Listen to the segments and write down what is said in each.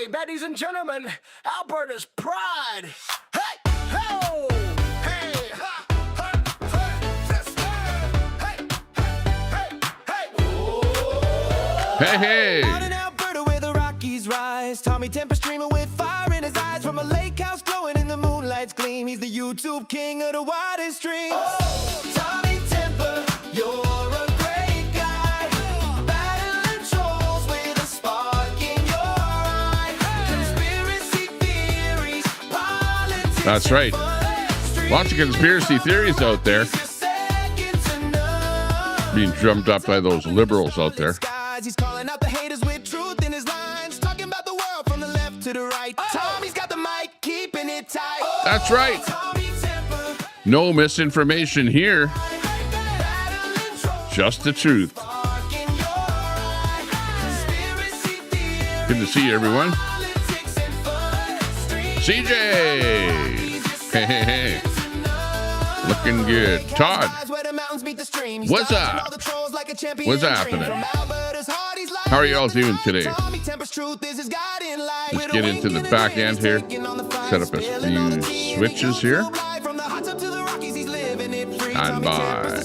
Hey, ladies and gentlemen, Alberta's pride. Hey, ho, hey, ha, ha, ha, sister. Hey, hey, hey, hey. Hey, Out hey. in Alberta where the Rockies rise, Tommy Temper streaming with fire in his eyes from a lake house glowing in the moonlight's gleam. He's the YouTube king of the widest streams. Oh, Tommy Temper, you're a great guy, battling trolls with a spark in your eye. Conspiracy theories, politics. That's right. Lots of conspiracy theories out there being drummed up by those liberals out there. He's calling out the haters with truth in his lines, talking about the world from the left to the right. Tommy's got the mic, keeping it tight. That's right. No misinformation here. Just the truth. Good to see you, everyone. CJ. Hey, hey, hey. Looking good. Todd. What's up? What's happening? How are you all doing today? Let's get into the back end here. Set up a few switches here. And bye.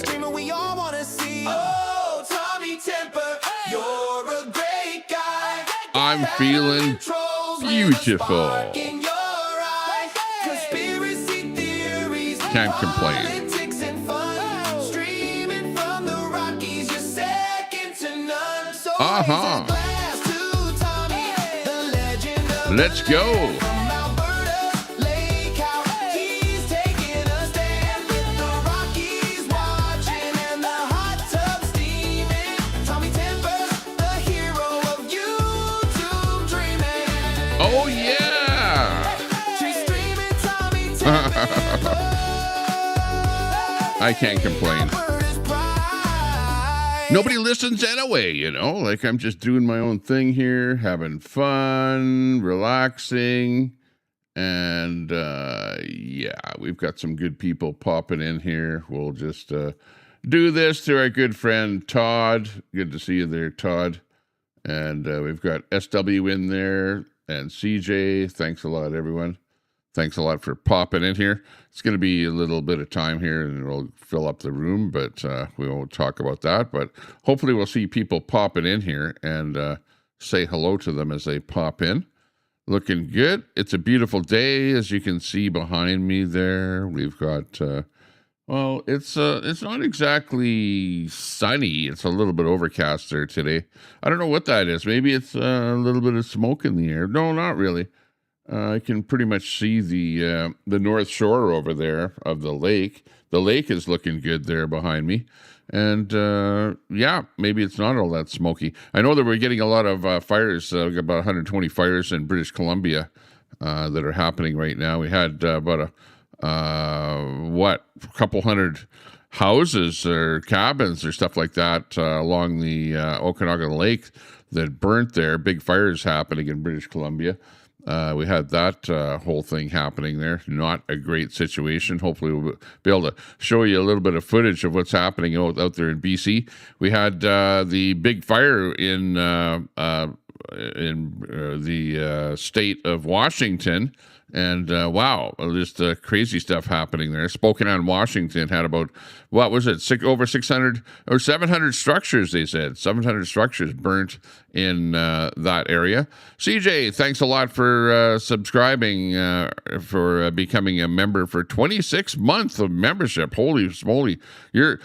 I'm feeling beautiful. Can't complain. Uh-huh. Let's go. Oh, yeah. I can't complain. Nobody listens anyway, you know, like I'm just doing my own thing here, having fun, relaxing. And yeah, we've got some good people popping in here. We'll just do this to our good friend Todd. Good to see you there, Todd. And we've got SW in there and CJ. Thanks a lot, everyone. Thanks a lot for popping in here. It's going to be a little bit of time here and we'll fill up the room, but we won't talk about that. But hopefully we'll see people popping in here and say hello to them as they pop in. Looking good. It's a beautiful day, as you can see behind me there. We've got, well, it's not exactly sunny. It's a little bit overcast there today. I don't know what that is. Maybe it's a little bit of smoke in the air. No, not really. I can pretty much see the north shore over there of the lake. The lake is looking good there behind me. And yeah, maybe it's not all that smoky. I know that we're getting a lot of fires, about 120 fires in British Columbia that are happening right now. We had about a couple hundred houses or cabins or stuff like that along the Okanagan Lake that burnt there. Big fires happening in British Columbia. We had that whole thing happening there. Not a great situation. Hopefully we'll be able to show you a little bit of footage of what's happening out there in BC. We had the big fire in the state of Washington. And wow, just crazy stuff happening there. Spokane, Washington had about, what was it, over 600 or 700 structures, they said. 700 structures burnt in that area. CJ, thanks a lot for subscribing, for becoming a member for 26 months of membership. Holy smoly. You're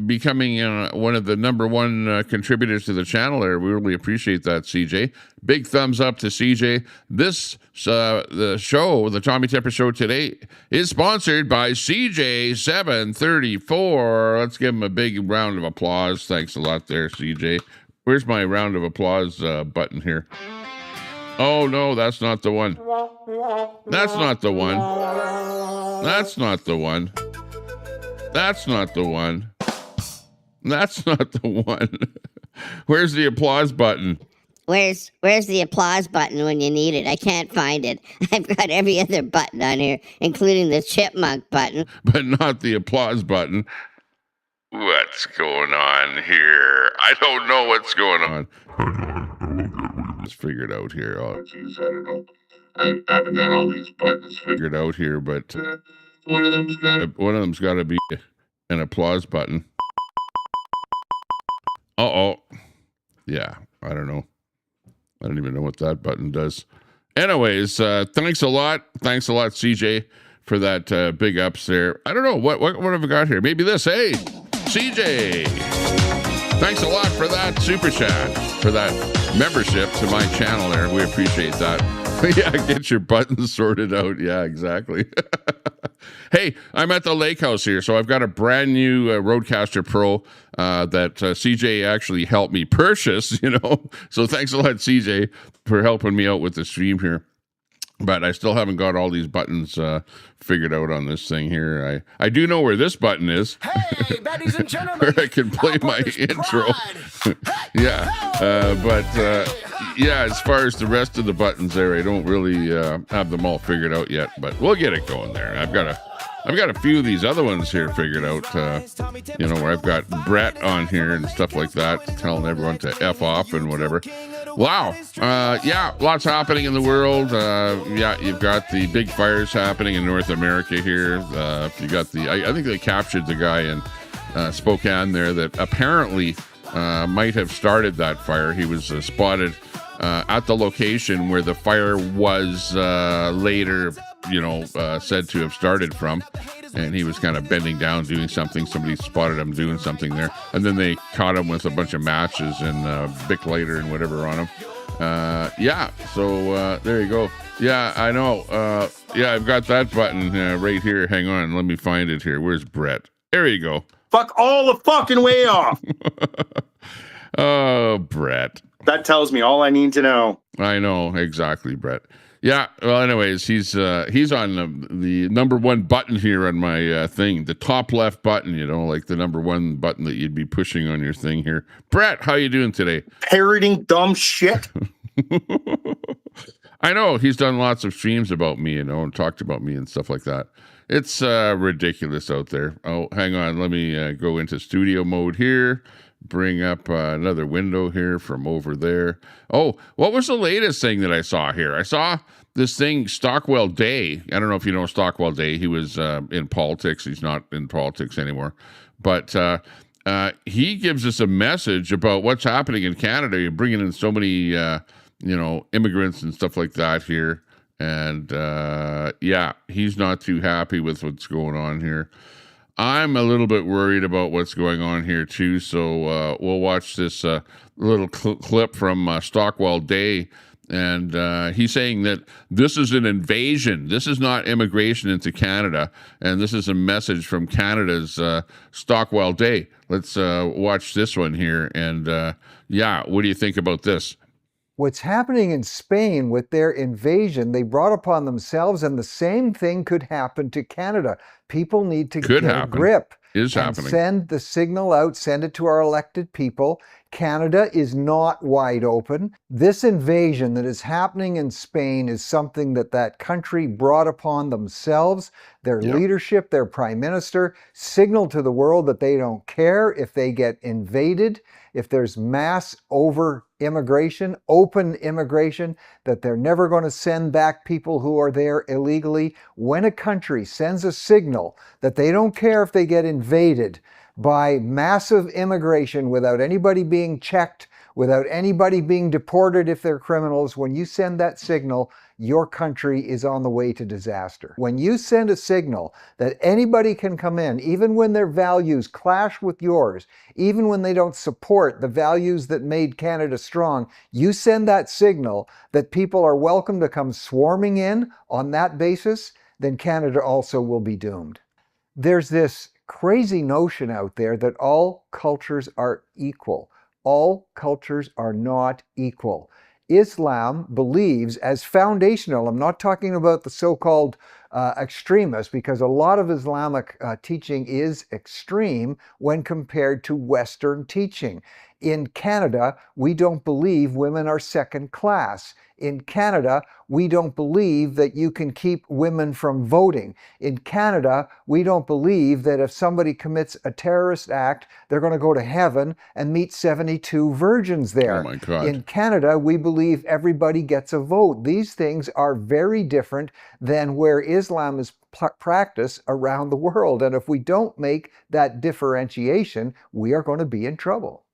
becoming one of the number one contributors to the channel there. We really appreciate that, CJ. Big thumbs up to CJ. This the show, the Tommy Temper Show today, is sponsored by CJ734. Let's give him a big round of applause. Thanks a lot there, CJ. Where's my round of applause button here? Oh, no, that's not the one. That's not the one. That's not the one. That's not the one. That's not the one. Where's the applause button? Where's the applause button when you need it? I can't find it. I've got every other button on here, including the chipmunk button. But not the applause button. What's going on here? I don't know what's going on. buttons figured out here. Oh, geez, I don't know. I haven't got all these buttons figured out here, but one of them's got to be an applause button. Uh-oh. Yeah, I don't know. I don't even know what that button does. Anyways, thanks a lot. Thanks a lot, CJ, for that big ups there. I don't know. What have I got here? Maybe this. Hey, CJ. Thanks a lot for that super chat, for that membership to my channel there. We appreciate that. Yeah, get your buttons sorted out. Yeah, exactly. Hey, I'm at the lake house here, so I've got a brand new Rodecaster Pro that CJ actually helped me purchase, you know. So thanks a lot, CJ, for helping me out with the stream here. But I still haven't got all these buttons figured out on this thing here. I do know where this button is. Hey, ladies and gentlemen. Where I can play my intro. Yeah. Yeah, as far as the rest of the buttons there, I don't really have them all figured out yet. But we'll get it going there. I've got a few of these other ones here figured out, you know, where I've got Brett on here and stuff like that, telling everyone to F off and whatever. Wow. Yeah, lots happening in the world. Yeah, you've got the big fires happening in North America here. You got I think they captured the guy in Spokane there that apparently might have started that fire. He was spotted at the location where the fire was later, you know, said to have started from. And he was kind of bending down, doing something. Somebody spotted him doing something there. And then they caught him with a bunch of matches and Bic lighter and whatever on him. Yeah, so there you go. Yeah, I know. Yeah, I've got that button right here. Hang on, let me find it here. Where's Brett? There you go. Fuck all the fucking way off. Oh, Brett. That tells me all I need to know. I know, exactly, Brett. Yeah, well, anyways, he's on the number one button here on my thing, the top left button, you know, like the number one button that you'd be pushing on your thing here. Brett, how you doing today? Parroting dumb shit. I know, he's done lots of streams about me, you know, and talked about me and stuff like that. It's ridiculous out there. Oh, hang on, let me go into studio mode here. Bring up another window here from over there. Oh, what was the latest thing that I saw here? I saw this thing, Stockwell Day. I don't know if you know Stockwell Day. He was in politics. He's not in politics anymore. But he gives us a message about what's happening in Canada. You're bringing in so many, you know, immigrants and stuff like that here. And, yeah, he's not too happy with what's going on here. I'm a little bit worried about what's going on here, too. So we'll watch this little clip from Stockwell Day. And he's saying that this is an invasion. This is not immigration into Canada. And this is a message from Canada's Stockwell Day. Let's watch this one here. And yeah, what do you think about this? What's happening in Spain with their invasion, they brought upon themselves, and the same thing could happen to Canada. People need to get a grip and happening. Send the signal out, send it to our elected people. Canada is not wide open. This invasion that is happening in Spain is something that country brought upon themselves. Their leadership, their prime minister, signaled to the world that they don't care if they get invaded, if there's mass over immigration, open immigration, that they're never going to send back people who are there illegally. When a country sends a signal that they don't care if they get invaded by massive immigration without anybody being checked, without anybody being deported if they're criminals, when you send that signal, your country is on the way to disaster. When you send a signal that anybody can come in, even when their values clash with yours, even when they don't support the values that made Canada strong, you send that signal that people are welcome to come swarming in on that basis, then Canada also will be doomed. There's this crazy notion out there that all cultures are equal. All cultures are not equal. Islam believes as foundational, I'm not talking about the so-called extremists, because a lot of Islamic teaching is extreme when compared to Western teaching. In Canada, we don't believe women are second class. In Canada, we don't believe that you can keep women from voting. In Canada, we don't believe that if somebody commits a terrorist act, they're going to go to heaven and meet 72 virgins there. Oh my God. In Canada, we believe everybody gets a vote. These things are very different than where Islam is practiced around the world. And if we don't make that differentiation, we are going to be in trouble.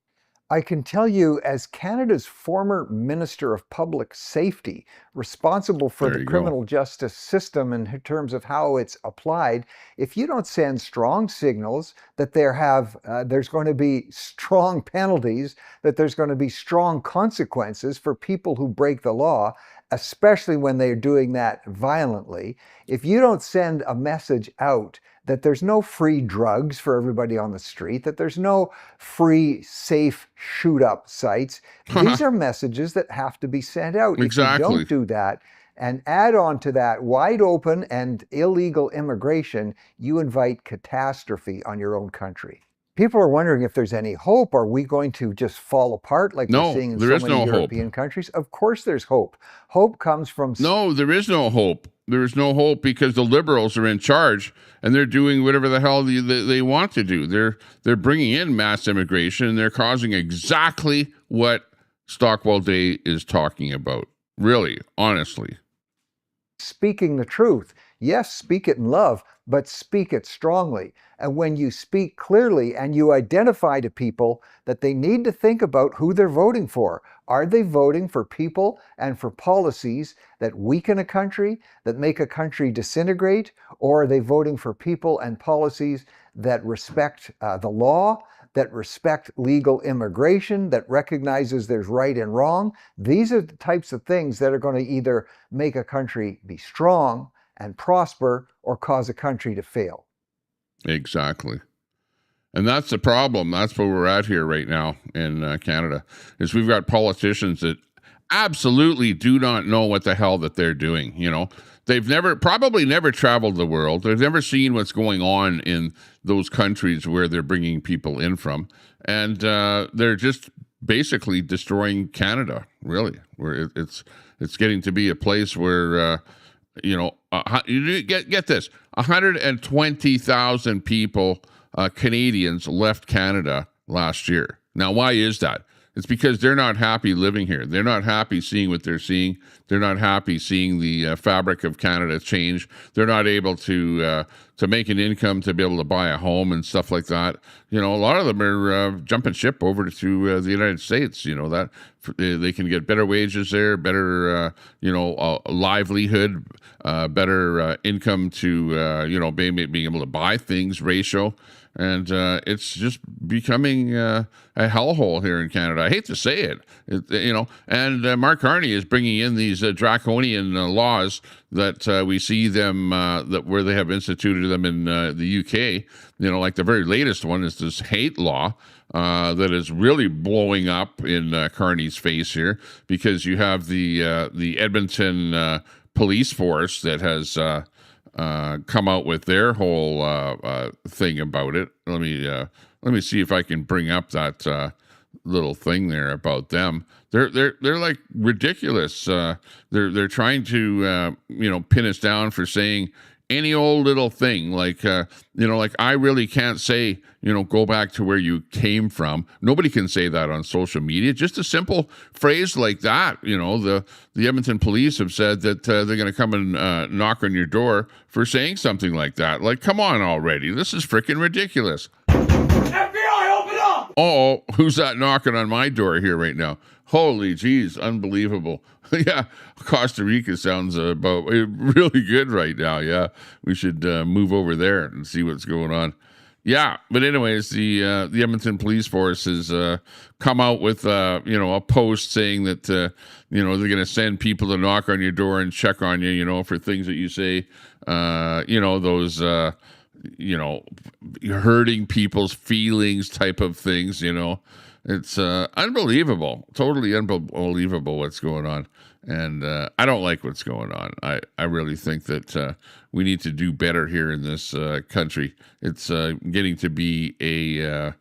I can tell you, as Canada's former Minister of Public Safety, responsible for There the you go. criminal justice system in terms of how it's applied, if you don't send strong signals that there's going to be strong penalties, that there's going to be strong consequences for people who break the law, especially when they're doing that violently, if you don't send a message out that there's no free drugs for everybody on the street, that there's no free, safe shoot-up sites, these are messages that have to be sent out. Exactly. If you don't do that, and add on to that wide open and illegal immigration, you invite catastrophe on your own country. People are wondering if there's any hope. Are we going to just fall apart like No, we're seeing in there so is many no hope. European countries? Of course there's hope. Hope comes from... No, there is no hope. There is no hope because the liberals are in charge and they're doing whatever the hell they want to do. They're bringing in mass immigration and they're causing exactly what Stockwell Day is talking about. Really, honestly. Speaking the truth. Yes, speak it in love, but speak it strongly. And when you speak clearly and you identify to people that they need to think about who they're voting for. Are they voting for people and for policies that weaken a country, that make a country disintegrate? Or are they voting for people and policies that respect the law, that respect legal immigration, that recognizes there's right and wrong? These are the types of things that are going to either make a country be strong and prosper or cause a country to fail. Exactly. And that's the problem. That's where we're at here right now in Canada, is we've got politicians that absolutely do not know what the hell that they're doing. You know, they've probably never traveled the world. They've never seen what's going on in those countries where they're bringing people in from. And they're just basically destroying Canada, really, where it's getting to be a place where, you get this, 120,000 people, Canadians, left Canada last year. Now, why is that? It's because they're not happy living here. They're not happy seeing what they're seeing. They're not happy seeing the fabric of Canada change. They're not able to make an income to be able to buy a home and stuff like that. You know, a lot of them are jumping ship over to the United States. You know, that they can get better wages there, better livelihood, better income to being able to buy things ratio. And it's just becoming a hellhole here in Canada. I hate to say it, and Mark Carney is bringing in these draconian laws that we see them, where they have instituted them in the UK. You know, like the very latest one is this hate law that is really blowing up in Carney's face here, because you have the Edmonton police force that has come out with their whole thing about it. Let me see if I can bring up that little thing there about them. They're like ridiculous. They're trying to pin us down for saying any old little thing, like I really can't say, go back to where you came from. Nobody can say that on social media. Just a simple phrase like that. The Edmonton police have said that they're going to come and knock on your door for saying something like that. Like, come on already. This is freaking ridiculous. FBI, open up! Oh, who's that knocking on my door here right now? Holy jeez, unbelievable. Yeah, Costa Rica sounds about really good right now. Yeah, we should move over there and see what's going on. Yeah, but anyways, the Edmonton Police Force has come out with a post saying that they're going to send people to knock on your door and check on you, for things that you say, those hurting people's feelings type of things, It's unbelievable, totally unbelievable what's going on. And I don't like what's going on. I really think that we need to do better here in this country. It's getting to be a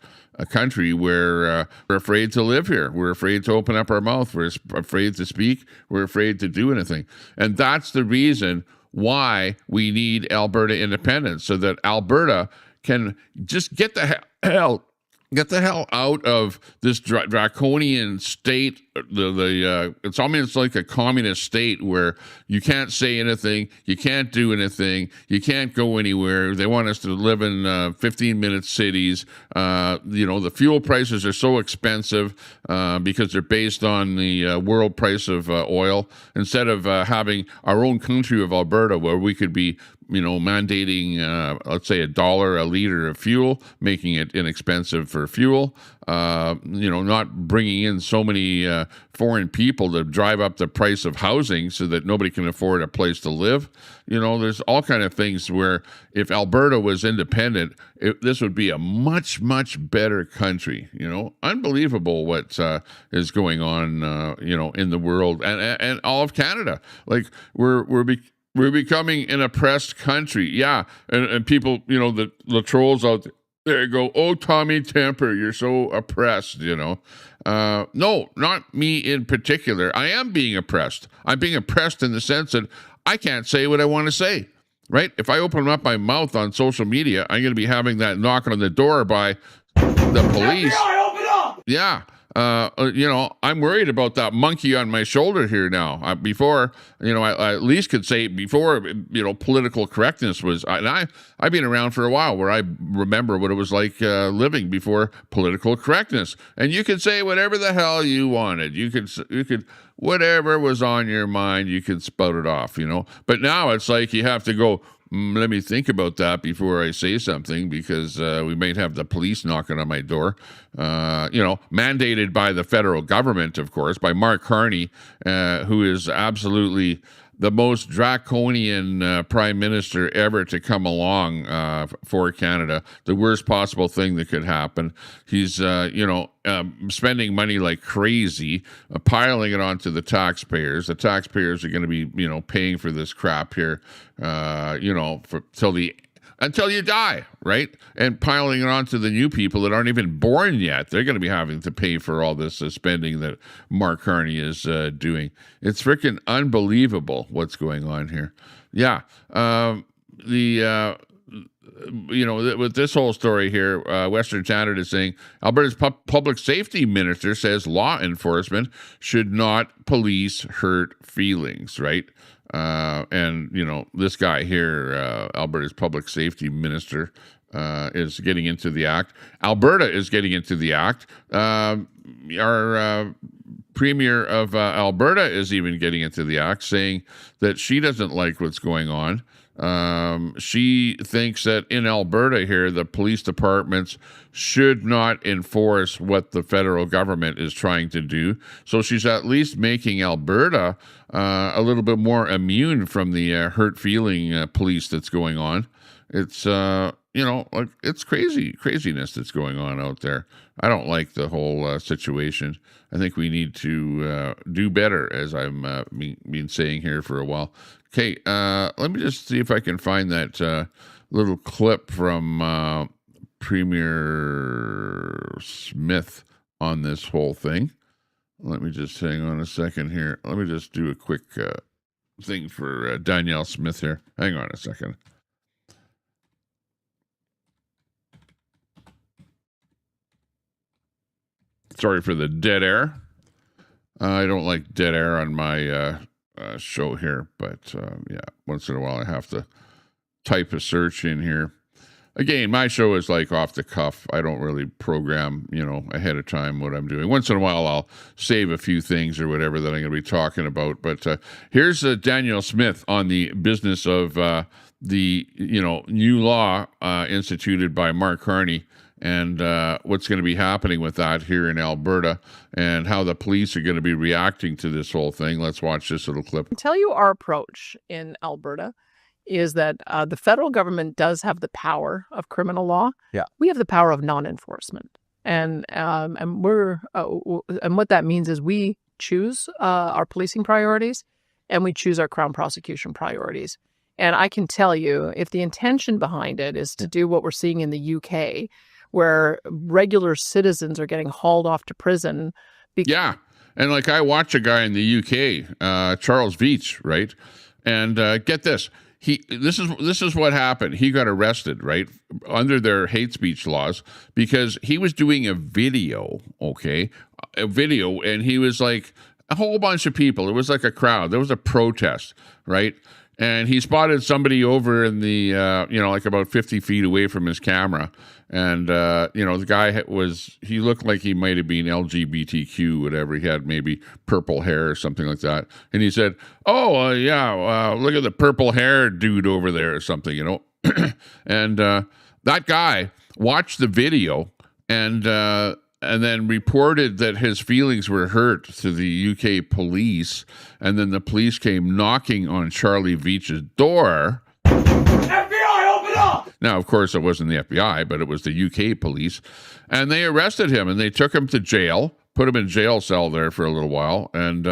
country where we're afraid to live here. We're afraid to open up our mouth. We're afraid to speak. We're afraid to do anything. And that's the reason why we need Alberta independence, so that Alberta can just get the hell out of this draconian state. It's almost like a communist state where you can't say anything, you can't do anything, you can't go anywhere. They want us to live in 15-minute cities. The fuel prices are so expensive because they're based on the world price of oil, instead of having our own country of Alberta, where we could be mandating, let's say, $1 a liter of fuel, making it inexpensive for fuel, not bringing in so many foreign people to drive up the price of housing so that nobody can afford a place to live. There's all kind of things where if Alberta was independent, this would be a much, much better country. Unbelievable what is going on, in the world and all of Canada. Like we're becoming an oppressed country. Yeah. And people, the trolls out there go, "Oh, Tommy Temper, you're so oppressed," No, not me in particular. I am being oppressed. I'm being oppressed in the sense that I can't say what I want to say, right? If I open up my mouth on social media, I'm going to be having that knock on the door by the police. FBI, open up! Yeah. I'm worried about that monkey on my shoulder here now. Before, I at least could say before, political correctness was, and I've been around for a while where I remember what it was like living before political correctness. And you could say whatever the hell you wanted. You could, whatever was on your mind, you could spout it off, But now it's like you have to go, let me think about that before I say something, because we might have the police knocking on my door. Mandated by the federal government, of course, by Mark Carney, who is absolutely the most draconian prime minister ever to come along for Canada. The worst possible thing that could happen. He's, spending money like crazy, piling it onto the taxpayers. The taxpayers are going to be, paying for this crap here, until you die, right? And piling it onto the new people that aren't even born yet. They're going to be having to pay for all this spending that Mark Carney is doing. It's freaking unbelievable what's going on here. Yeah. With this whole story here, Western Canada is saying Alberta's public safety minister says law enforcement should not police hurt feelings, right? This guy here, Alberta's public safety minister, is getting into the act. Alberta is getting into the act. Our premier of Alberta is even getting into the act, saying that she doesn't like what's going on. She thinks that in Alberta here, the police departments should not enforce what the federal government is trying to do. So she's at least making Alberta a little bit more immune from the hurt feeling police that's going on. It's, it's craziness that's going on out there. I don't like the whole situation. I think we need to do better, as I've been saying here for a while. Okay, let me just see if I can find that little clip from Premier Smith on this whole thing. Let me just hang on a second here. Let me just do a quick thing for Danielle Smith here. Hang on a second. Sorry for the dead air. I don't like dead air on my show here, but once in a while I have to type a search in here. Again, my show is like off the cuff. I don't really program, ahead of time what I'm doing. Once in a while I'll save a few things or whatever that I'm going to be talking about. But here's Danielle Smith on the business of the new law instituted by Mark Carney, and what's going to be happening with that here in Alberta, and how the police are going to be reacting to this whole thing. Let's watch this little clip. I'll tell you our approach in Alberta is that the federal government does have the power of criminal law. Yeah. We have the power of non-enforcement. and we're and what that means is we choose our policing priorities, and we choose our Crown prosecution priorities. And I can tell you, if the intention behind it is to do what we're seeing in the UK, where regular citizens are getting hauled off to prison. Yeah. And like I watch a guy in the UK, Charles Veach, right? And get this. This is what happened. He got arrested, right, under their hate speech laws because he was doing a video, and he was like a whole bunch of people. It was like a crowd. There was a protest, right? And he spotted somebody over in the, like about 50 feet away from his camera. And, the guy he looked like he might have been LGBTQ, whatever. He had maybe purple hair or something like that. And he said, look at the purple hair dude over there or something, And that guy watched the video and then reported that his feelings were hurt to the UK police. And then the police came knocking on Charlie Veach's door. FBI, open up! Now, of course, it wasn't the FBI, but it was the UK police. And they arrested him and they took him to jail, put him in jail cell there for a little while, and,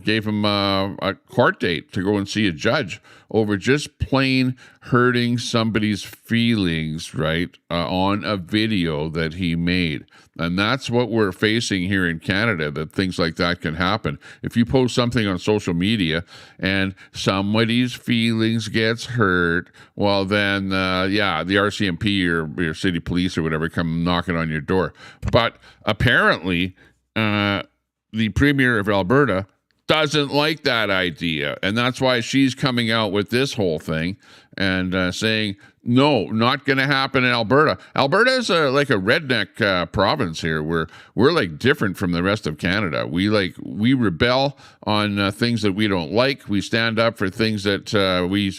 gave him a court date to go and see a judge over just plain hurting somebody's feelings, right, on a video that he made. And that's what we're facing here in Canada, that things like that can happen. If you post something on social media and somebody's feelings gets hurt, well, then, the RCMP or your city police or whatever come knocking on your door. But apparently, the Premier of Alberta doesn't like that idea. And that's why she's coming out with this whole thing and saying, no, not going to happen in Alberta. Alberta is like a redneck province here. We're like different from the rest of Canada. We rebel on things that we don't like. We stand up for things that we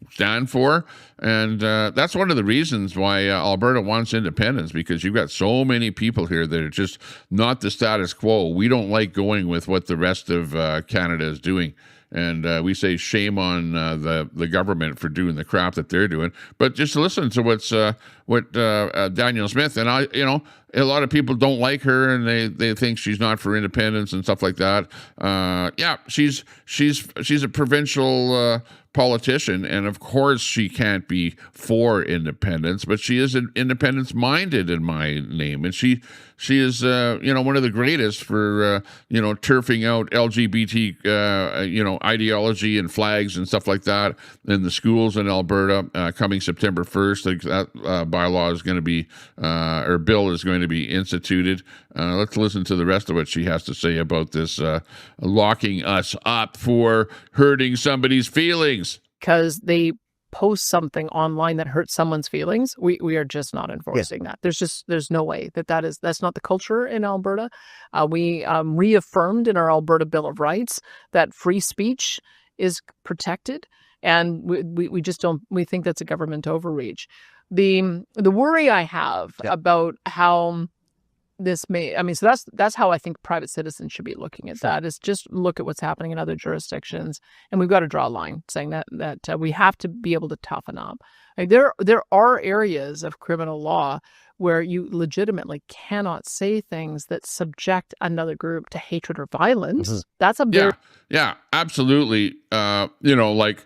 stand for. And that's one of the reasons why Alberta wants independence, because you've got so many people here that are just not the status quo. We don't like going with what the rest of Canada is doing. And we say shame on the government for doing the crap that they're doing. But just listen to what Danielle Smith, and a lot of people don't like her, and they think she's not for independence and stuff like that. She's a provincial politician, and of course she can't be for independence, but she is independence minded in my name, and she is one of the greatest for turfing out LGBT ideology and flags and stuff like that in the schools in Alberta. Coming September 1st, that bylaw is going to be or bill is going to be instituted. Let's listen to the rest of what she has to say about this locking us up for hurting somebody's feelings. Because they post something online that hurts someone's feelings, we are just not enforcing that. There's no way that's not the culture in Alberta. We reaffirmed in our Alberta Bill of Rights that free speech is protected, and we just don't. We think that's a government overreach. The worry I have about how this so that's how I think private citizens should be looking at that, is just look at what's happening in other jurisdictions, and we've got to draw a line saying that we have to be able to toughen up. Like there are areas of criminal law where you legitimately cannot say things that subject another group to hatred or violence. Mm-hmm. That's a big absolutely. Like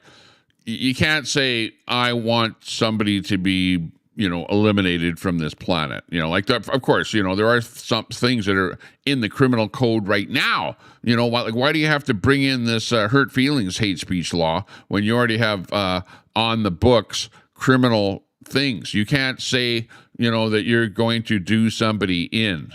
you can't say I want somebody to be eliminated from this planet. Of course, there are some things that are in the criminal code right now. Why do you have to bring in this hurt feelings hate speech law when you already have on the books criminal things? You can't say, that you're going to do somebody in,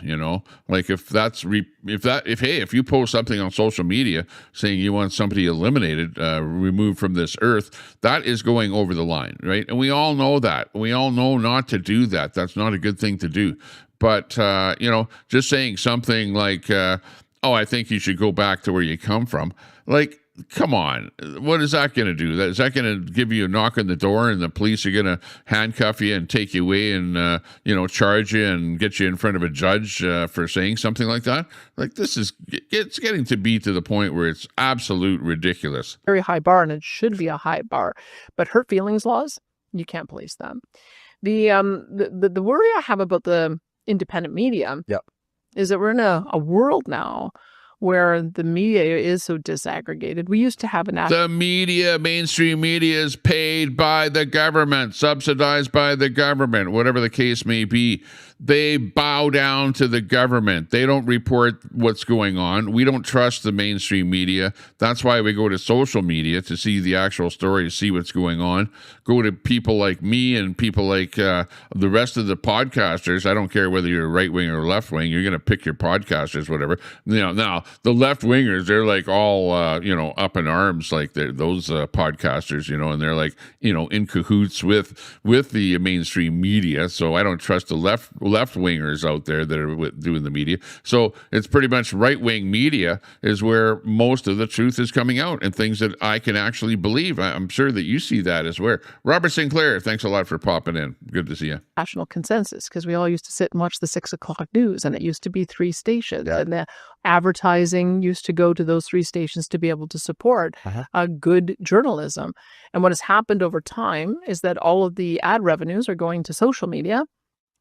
like if you post something on social media saying you want somebody eliminated, removed from this earth, that is going over the line, right? And we all know that. We all know not to do that. That's not a good thing to do. But, just saying something like, I think you should go back to where you come from. Like, come on, what is that going to do? Is that going to give you a knock on the door and the police are going to handcuff you and take you away and, charge you and get you in front of a judge for saying something like that? Like, it's getting to be to the point where it's absolute ridiculous. Very high bar, and it should be a high bar. But hurt feelings laws, you can't police them. The worry I have about the independent media Yep. is that we're in a world now where the media is so disaggregated. We used to have an The media, mainstream media, is paid by the government, subsidized by the government, whatever the case may be. They bow down to the government. They don't report what's going on. We don't trust the mainstream media. That's why we go to social media to see the actual story, to see what's going on. Go to people like me and people like the rest of the podcasters. I don't care whether you're right wing or left wing. You're going to pick your podcasters, whatever. Now the left wingers, they're like all up in arms, like those podcasters, and they're like in cahoots with the mainstream media. So I don't trust the left wingers out there that are doing the media. So it's pretty much right wing media is where most of the truth is coming out and things that I can actually believe. I'm sure that you see that as well. Robert Sinclair, thanks a lot for popping in. Good to see you. National consensus, because we all used to sit and watch the 6 o'clock news, and it used to be 3 stations, and the advertising used to go to those 3 stations to be able to support good journalism. And what has happened over time is that all of the ad revenues are going to social media.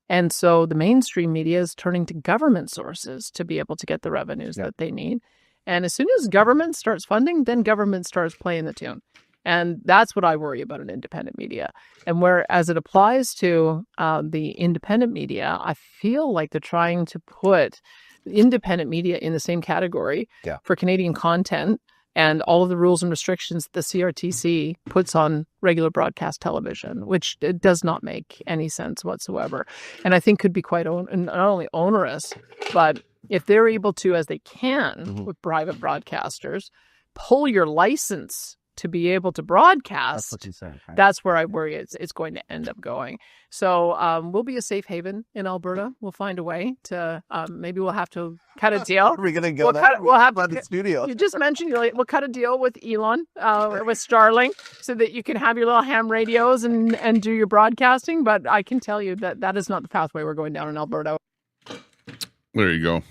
And so the mainstream media is turning to government sources to be able to get the revenues that they need. And as soon as government starts funding, then government starts playing the tune. And that's what I worry about in independent media. And where, as it applies to the independent media, I feel like they're trying to put independent media in the same category for Canadian content and all of the rules and restrictions that the CRTC puts on regular broadcast television, which it does not make any sense whatsoever. And I think could be quite not only onerous, but if they're able to, as they can with private broadcasters, pull your license to be able to broadcast, That's what you say. Right? That's where I worry it's going to end up going. So we'll be a safe haven in Alberta. We'll find a way to, maybe we'll have to cut a deal. Are we going to go there? We'll have the studio. You just mentioned we'll cut a deal with Elon, with Starlink, so that you can have your little ham radios and do your broadcasting. But I can tell you that is not the pathway we're going down in Alberta. There you go.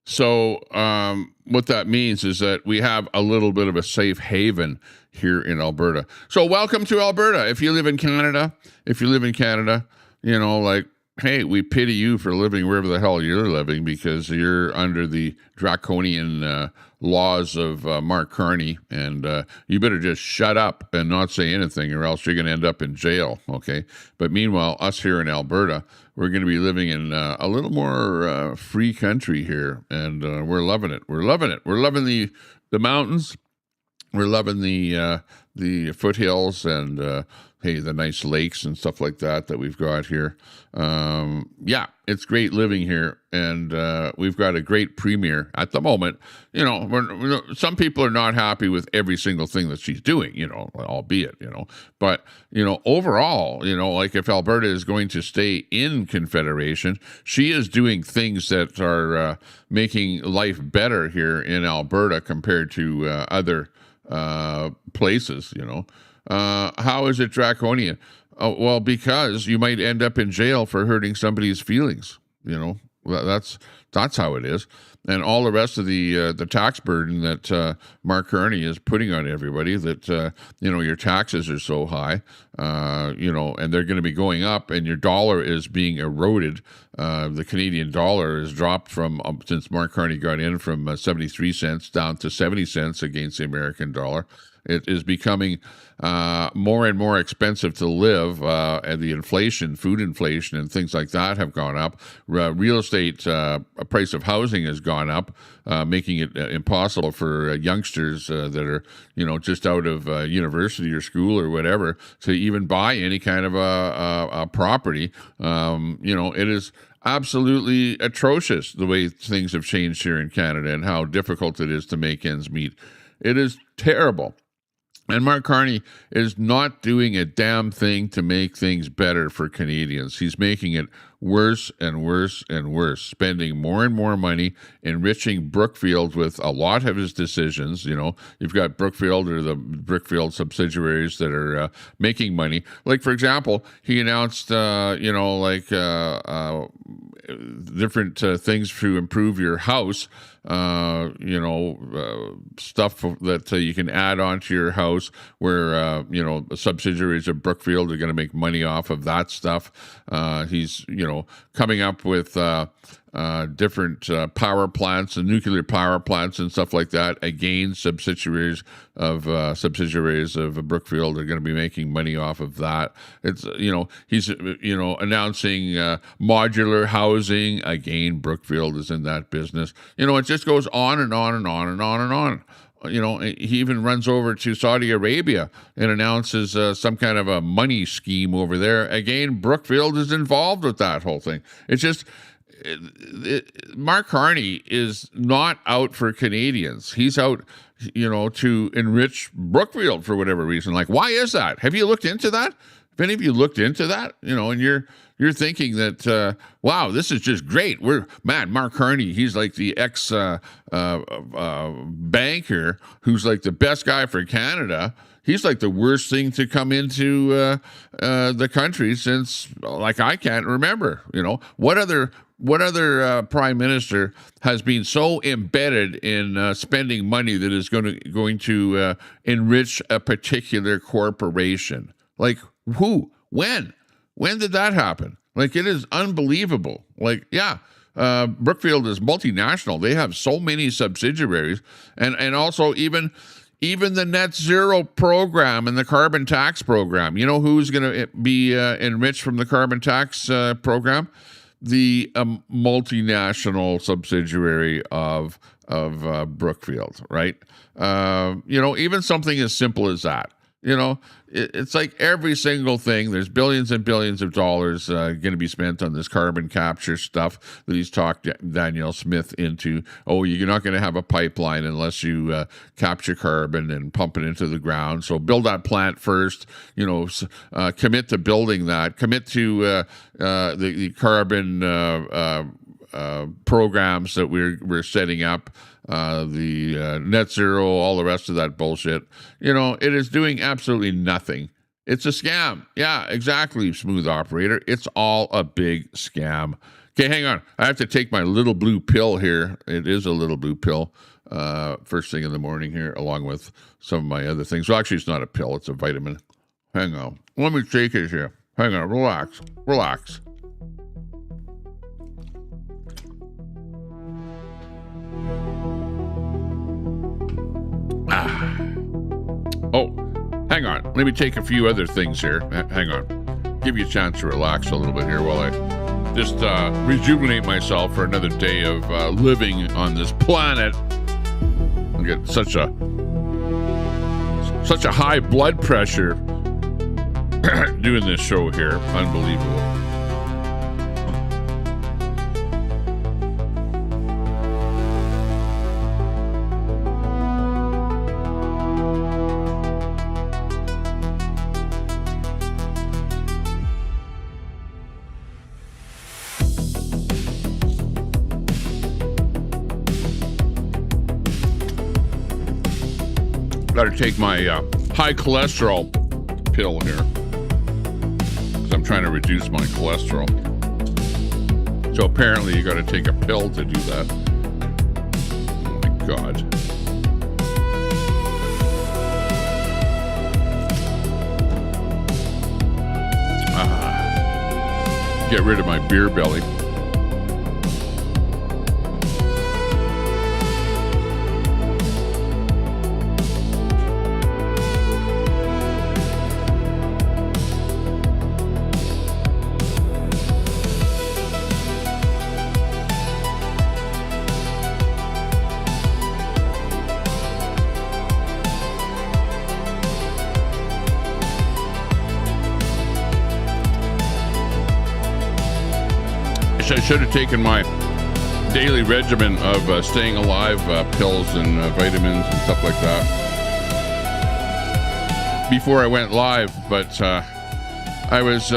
So what that means is that we have a little bit of a safe haven here in Alberta. So welcome to Alberta. If you live in Canada, hey, we pity you for living wherever the hell you're living because you're under the draconian laws of Mark Carney, and you better just shut up and not say anything or else you're going to end up in jail, okay? But meanwhile, us here in Alberta, we're going to be living in a little more free country here, and we're loving it. We're loving it. We're loving the mountains. We're loving the foothills and the nice lakes and stuff like that we've got here. It's great living here, and we've got a great premier at the moment. Some people are not happy with every single thing that she's doing, albeit, but, overall, like if Alberta is going to stay in Confederation, she is doing things that are making life better here in Alberta compared to other places, How is it draconian? Well, because you might end up in jail for hurting somebody's feelings. That's how it is. And all the rest of the tax burden that Mark Carney is putting on everybody, that your taxes are so high, and they're going to be going up, and your dollar is being eroded. The Canadian dollar has dropped from since Mark Carney got in from 73 cents down to 70 cents against the American dollar. It is becoming more and more expensive to live, and the inflation, food inflation, and things like that have gone up. Real estate price of housing has gone up, making it impossible for youngsters that are, just out of university or school or whatever to even buy any kind of a property. It is absolutely atrocious the way things have changed here in Canada and how difficult it is to make ends meet. It is terrible. And Mark Carney is not doing a damn thing to make things better for Canadians. He's making it worse and worse and worse, spending more and more money, enriching Brookfield with a lot of his decisions. You've got Brookfield or the Brookfield subsidiaries that are making money. Like, for example, he announced, different things to improve your house. stuff that you can add onto your house where, subsidiaries of Brookfield are going to make money off of that stuff. He's, coming up with different power plants and nuclear power plants and stuff like that. Again, subsidiaries of Brookfield are going to be making money off of that. It's, he's, announcing modular housing. Again, Brookfield is in that business. It just goes on and on and on and on and on. He even runs over to Saudi Arabia and announces some kind of a money scheme over there. Again, Brookfield is involved with that whole thing. It's just, Mark Carney is not out for Canadians. He's out, to enrich Brookfield for whatever reason. Like, why is that? Have you looked into that? Have any of you looked into that? And you're thinking that, wow, this is just great. Mark Carney, he's like the ex banker who's like the best guy for Canada. He's like the worst thing to come into the country since, like, I can't remember. What other prime minister has been so embedded in spending money that is going to enrich a particular corporation? Like, who? When did that happen? Like, it is unbelievable. Like, yeah, Brookfield is multinational. They have so many subsidiaries, and also even the net zero program and the carbon tax program. You know who's going to be enriched from the carbon tax program? The multinational subsidiary of Brookfield, right? Even something as simple as that. It's like every single thing. There's billions and billions of dollars going to be spent on this carbon capture stuff that he's talked Danielle Smith into. Oh, you're not going to have a pipeline unless you capture carbon and pump it into the ground. So build that plant first. Commit to building that. Commit to the carbon programs that we're setting up. The net zero, all the rest of that bullshit. It is doing absolutely nothing. It's a scam. Yeah, exactly, smooth operator. It's all a big scam. Okay, hang on. I have to take my little blue pill here. It is a little blue pill. First thing in the morning here, along with some of my other things. Well, actually, it's not a pill. It's a vitamin. Hang on. Let me take it here. Hang on. Relax. Oh, hang on. Let me take a few other things here. Hang on. Give you a chance to relax a little bit here while I just rejuvenate myself for another day of living on this planet. I get such a high blood pressure doing this show here. Unbelievable. Got to take my high cholesterol pill here because I'm trying to reduce my cholesterol. So apparently you got to take a pill to do that. Oh my God. Get rid of my beer belly. I should have taken my daily regimen of staying alive pills and vitamins and stuff like that before I went live, but I was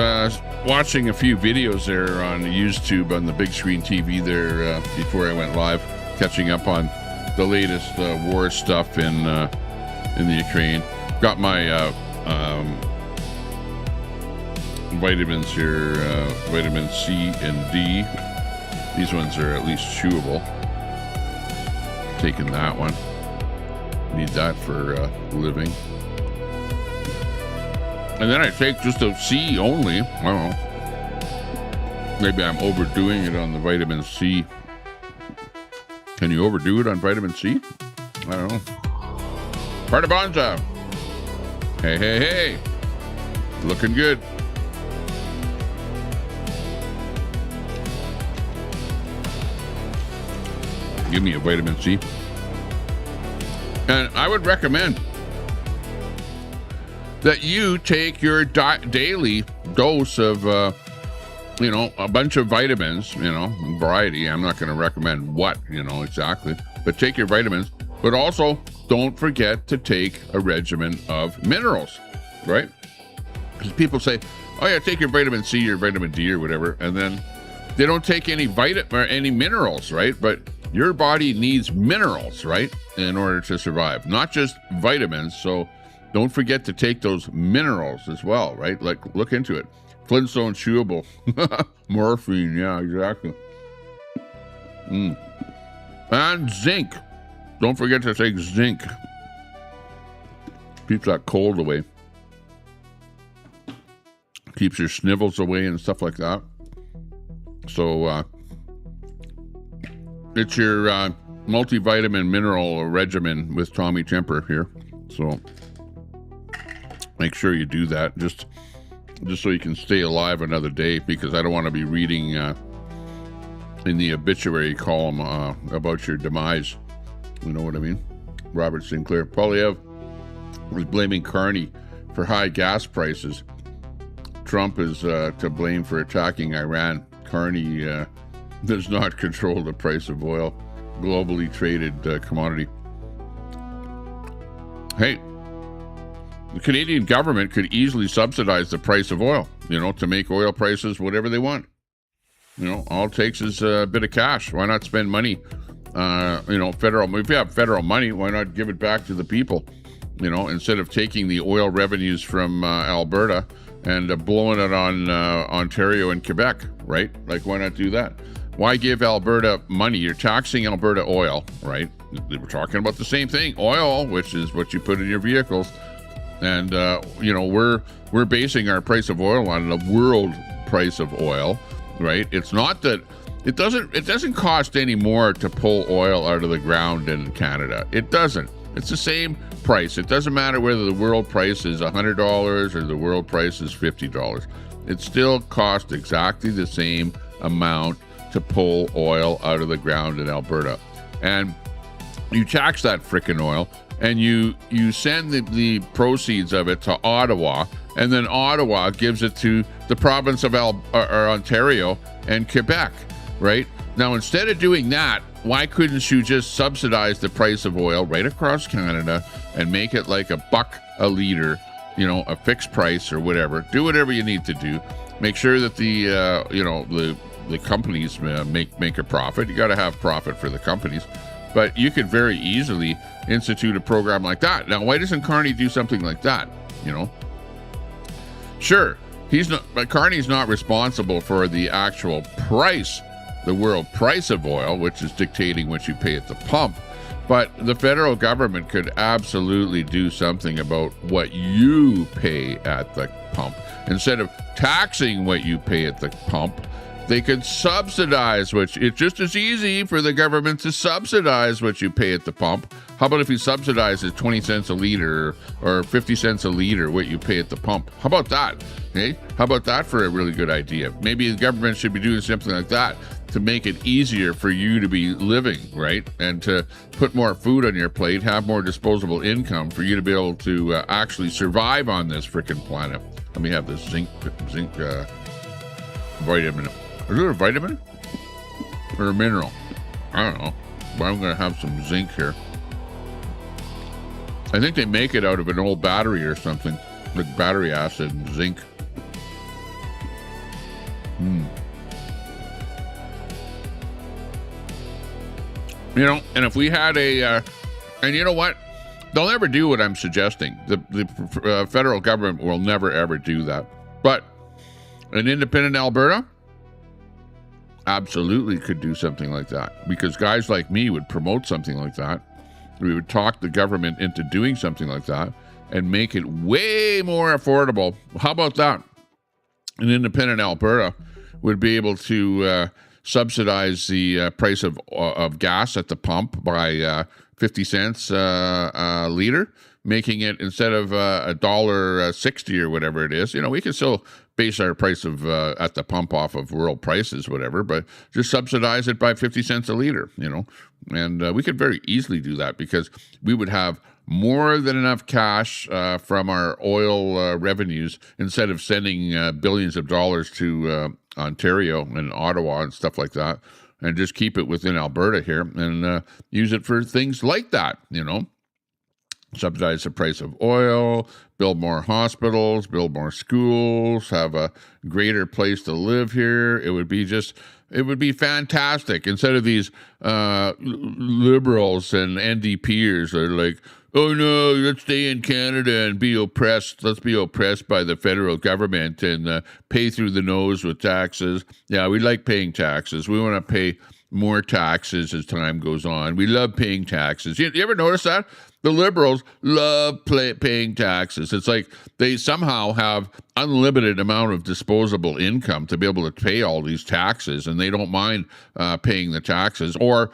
watching a few videos there on YouTube on the big screen TV there before I went live, catching up on the latest war stuff in the Ukraine. Got my vitamins here, vitamin C and D. These ones are at least chewable. taking that one. Need that for living. And then I take just a C only. I don't know. Maybe I'm overdoing it on the vitamin C. Can you overdo it on vitamin C? I don't know. Part of Bonza. Hey, hey, hey. Looking good. Give me a vitamin C. And I would recommend that you take your daily dose of, a bunch of vitamins, variety. I'm not going to recommend what, exactly, but take your vitamins. But also, don't forget to take a regimen of minerals, right? Because people say, oh yeah, take your vitamin C or vitamin D or whatever, and then they don't take any any minerals, right? But your body needs minerals, right, in order to survive, not just vitamins. So don't forget to take those minerals as well, right? Like, look into it. Flintstone chewable. Morphine, yeah, exactly. And zinc. Don't forget to take zinc. Keeps that cold away. Keeps your snivels away and stuff like that. So, it's your multivitamin mineral regimen with Tommy Temper here. So, make sure you do that. Just so you can stay alive another day, because I don't want to be reading in the obituary column about your demise. You know what I mean? Robert Sinclair. Polyev was blaming Carney for high gas prices. Trump is to blame for attacking Iran. Carney does not control the price of oil, globally traded commodity. Hey, the Canadian government could easily subsidize the price of oil, to make oil prices whatever they want. All it takes is a bit of cash. Why not spend money? Federal. If you have federal money, why not give it back to the people? Instead of taking the oil revenues from Alberta and blowing it on Ontario and Quebec, right? Like, why not do that? Why give Alberta money? You're taxing Alberta oil, right? We're talking about the same thing, oil, which is what you put in your vehicles. And, we're basing our price of oil on the world price of oil, right? It's not that it doesn't cost any more to pull oil out of the ground in Canada. It doesn't. It's the same price. It doesn't matter whether the world price is $100 or the world price is $50. It still costs exactly the same amount to pull oil out of the ground in Alberta. And you tax that frickin' oil, and you send the proceeds of it to Ottawa, and then Ottawa gives it to the province of Ontario and Quebec, right? Now, instead of doing that, why couldn't you just subsidize the price of oil right across Canada and make it like $1 a liter, a fixed price or whatever? Do whatever you need to do. Make sure that the companies make a profit. You got to have profit for the companies. But you could very easily institute a program like that. Now, why doesn't Carney do something like that? Sure, but Carney's not responsible for the actual price, the world price of oil, which is dictating what you pay at the pump. But the federal government could absolutely do something about what you pay at the pump. Instead of taxing what you pay at the pump, they could subsidize it's just as easy for the government to subsidize what you pay at the pump. How about if you subsidize it 20 cents a liter or 50 cents a liter what you pay at the pump? How about that? Hey, how about that for a really good idea? Maybe the government should be doing something like that to make it easier for you to be living, right? And to put more food on your plate, have more disposable income for you to be able to actually survive on this freaking planet. Let me have this zinc vitamin. Is it a vitamin or a mineral? I don't know, but I'm going to have some zinc here. I think they make it out of an old battery or something, like battery acid and zinc. And if we had and you know what? They'll never do what I'm suggesting. The federal government will never, ever do that. But an independent Alberta, absolutely could do something like that, because guys like me would promote something like that. We would talk the government into doing something like that and make it way more affordable. How about that? An independent Alberta would be able to subsidize the price of gas at the pump by 50 cents a liter, making it, instead of $1.60 or whatever it is, we can still base our price of at the pump off of world prices, whatever, but just subsidize it by 50 cents a liter, and we could very easily do that, because we would have more than enough cash from our oil revenues, instead of sending billions of dollars to Ontario and Ottawa and stuff like that, and just keep it within Alberta here and use it for things like that, subsidize the price of oil, build more hospitals, build more schools, have a greater place to live here. It would be fantastic, instead of these liberals and NDPers that are like, oh no, let's stay in Canada and be oppressed. Let's be oppressed by the federal government and pay through the nose with taxes. Yeah, we like paying taxes. We want to pay more taxes as time goes on. We love paying taxes. You ever notice that? The liberals love paying taxes. It's like they somehow have unlimited amount of disposable income to be able to pay all these taxes, and they don't mind paying the taxes. Or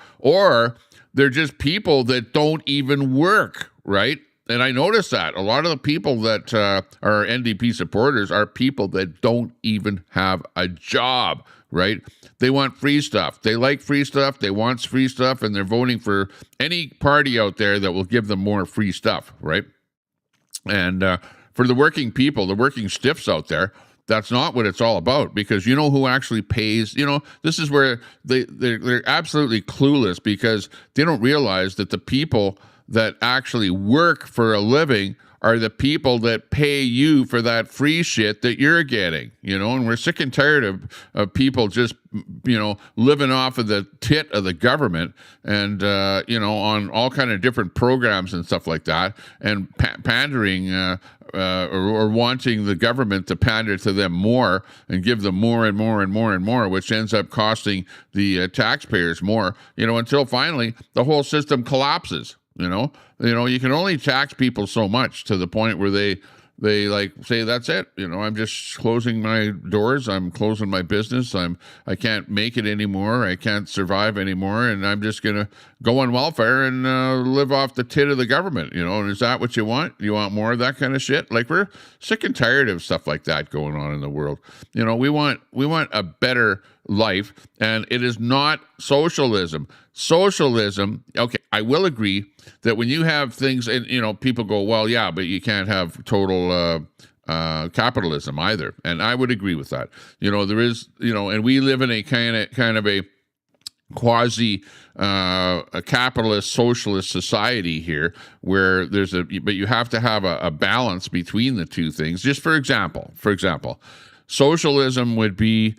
they're just people that don't even work, right? And I noticed that a lot of the people that are NDP supporters are people that don't even have a job, right? They want free stuff. They like free stuff. They want free stuff, and they're voting for any party out there that will give them more free stuff, right? And for the working people, the working stiffs out there, that's not what it's all about, because you know who actually pays. This is where they're absolutely clueless, because they don't realize that the people that actually work for a living are the people that pay you for that free shit that you're getting, and we're sick and tired of people just, living off of the tit of the government and, on all kind of different programs and stuff like that, and pandering or wanting the government to pander to them more and give them more and more and more and more, which ends up costing the taxpayers more, until finally the whole system collapses. You can only tax people so much, to the point where they like say, that's it. I'm just closing my doors. I'm closing my business. I can't make it anymore. I can't survive anymore. And I'm just going to go on welfare and live off the tit of the government, and is that what you want? You want more of that kind of shit? Like, we're sick and tired of stuff like that going on in the world. We want a better life, and it is not socialism. Socialism, okay, I will agree that when you have things, and people go, well, yeah, but you can't have total capitalism either, and I would agree with that. There is, and we live in a kind of a quasi a capitalist socialist society here, where but you have to have a balance between the two things. Just for example, socialism would be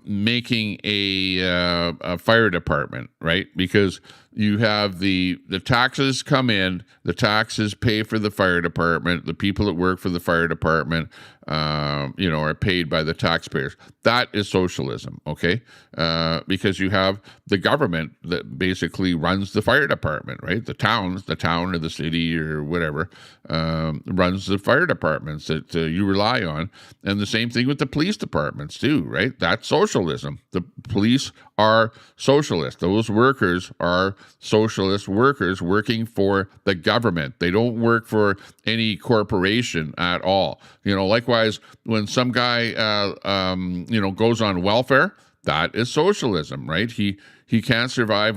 making a fire department, right? Because you have the taxes come in, the taxes pay for the fire department, the people that work for the fire department, are paid by the taxpayers. That is socialism, okay? Because you have the government that basically runs the fire department, right? The town or the city or whatever runs the fire departments that you rely on. And the same thing with the police departments too, right? That's socialism. The police are socialist. Those workers are socialist workers working for the government. They don't work for any corporation at all. Likewise, when some guy, goes on welfare, that is socialism, right? He can't survive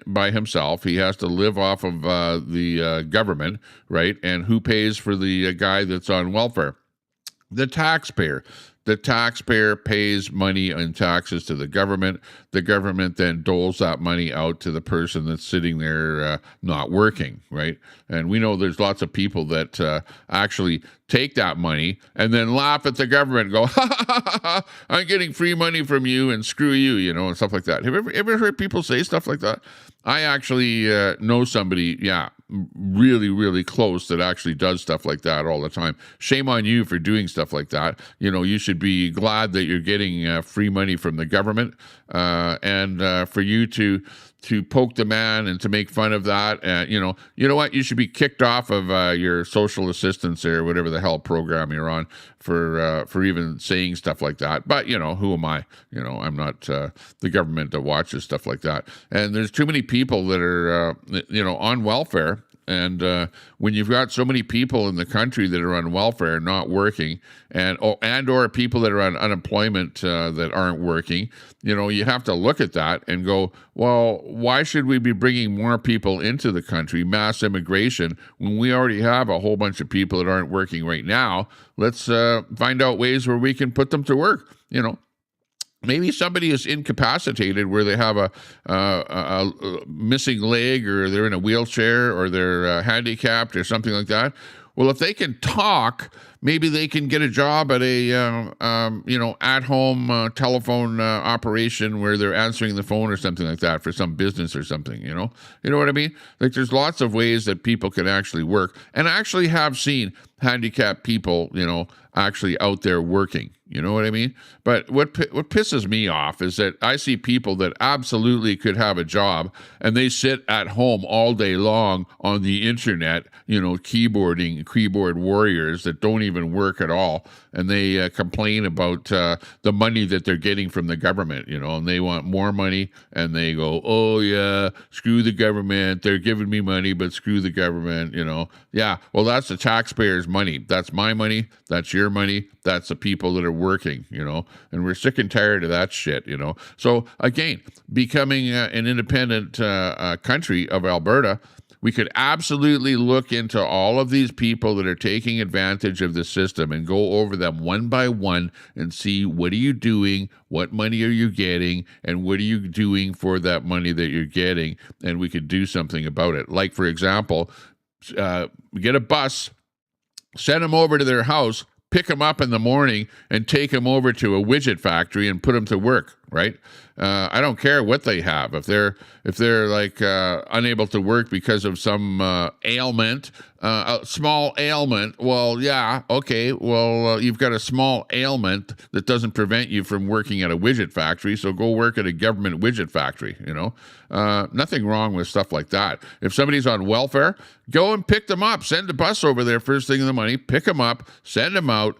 by himself. He has to live off of the government, right? And who pays for the guy that's on welfare? The taxpayer. The taxpayer pays money in taxes to the government. The government then doles that money out to the person that's sitting there not working, right? And we know there's lots of people that actually take that money and then laugh at the government and go, ha, ha, ha, ha, I'm getting free money from you and screw you, and stuff like that. Have you ever heard people say stuff like that? I actually know somebody, really, really close that actually does stuff like that all the time. Shame on you for doing stuff like that. You should should be glad that you're getting free money from the government, and for you to poke the man and to make fun of that, you know what? You should be kicked off of your social assistance or whatever the hell program you're on for even saying stuff like that. But who am I? I'm not the government that watches stuff like that. And there's too many people that are on welfare. And when you've got so many people in the country that are on welfare, not working, or people that are on unemployment that aren't working, you have to look at that and go, well, why should we be bringing more people into the country, mass immigration, when we already have a whole bunch of people that aren't working right now? Let's find out ways where we can put them to work. Maybe somebody is incapacitated where they have a missing leg, or they're in a wheelchair, or they're handicapped or something like that. Well, if they can talk, maybe they can get a job at a at-home telephone operation where they're answering the phone or something like that for some business or something. You know what I mean? Like, there's lots of ways that people can actually work, and I actually have seen handicapped people, actually out there working. You know what I mean? But what pisses me off is that I see people that absolutely could have a job, and they sit at home all day long on the internet, keyboard warriors that don't even work at all, and they complain about the money that they're getting from the government, and they want more money, and they go, oh yeah, screw the government, they're giving me money, but screw the government, Yeah, well, that's the taxpayers' money. That's my money. That's your money. That's the people that are working, and we're sick and tired of that shit, So again, becoming an independent country of Alberta, we could absolutely look into all of these people that are taking advantage of the system and go over them one by one and see, what are you doing? What money are you getting? And what are you doing for that money that you're getting? And we could do something about it. Like, for example, get a bus, send them over to their house, pick them up in the morning, and take them over to a widget factory and put them to work, right? I don't care what they have. If they're like unable to work because of some ailment, a small ailment, well, yeah, okay, well, you've got a small ailment that doesn't prevent you from working at a widget factory, so go work at a government widget factory, Nothing wrong with stuff like that. If somebody's on welfare, go and pick them up. Send a bus over there first thing in the morning, pick them up, send them out,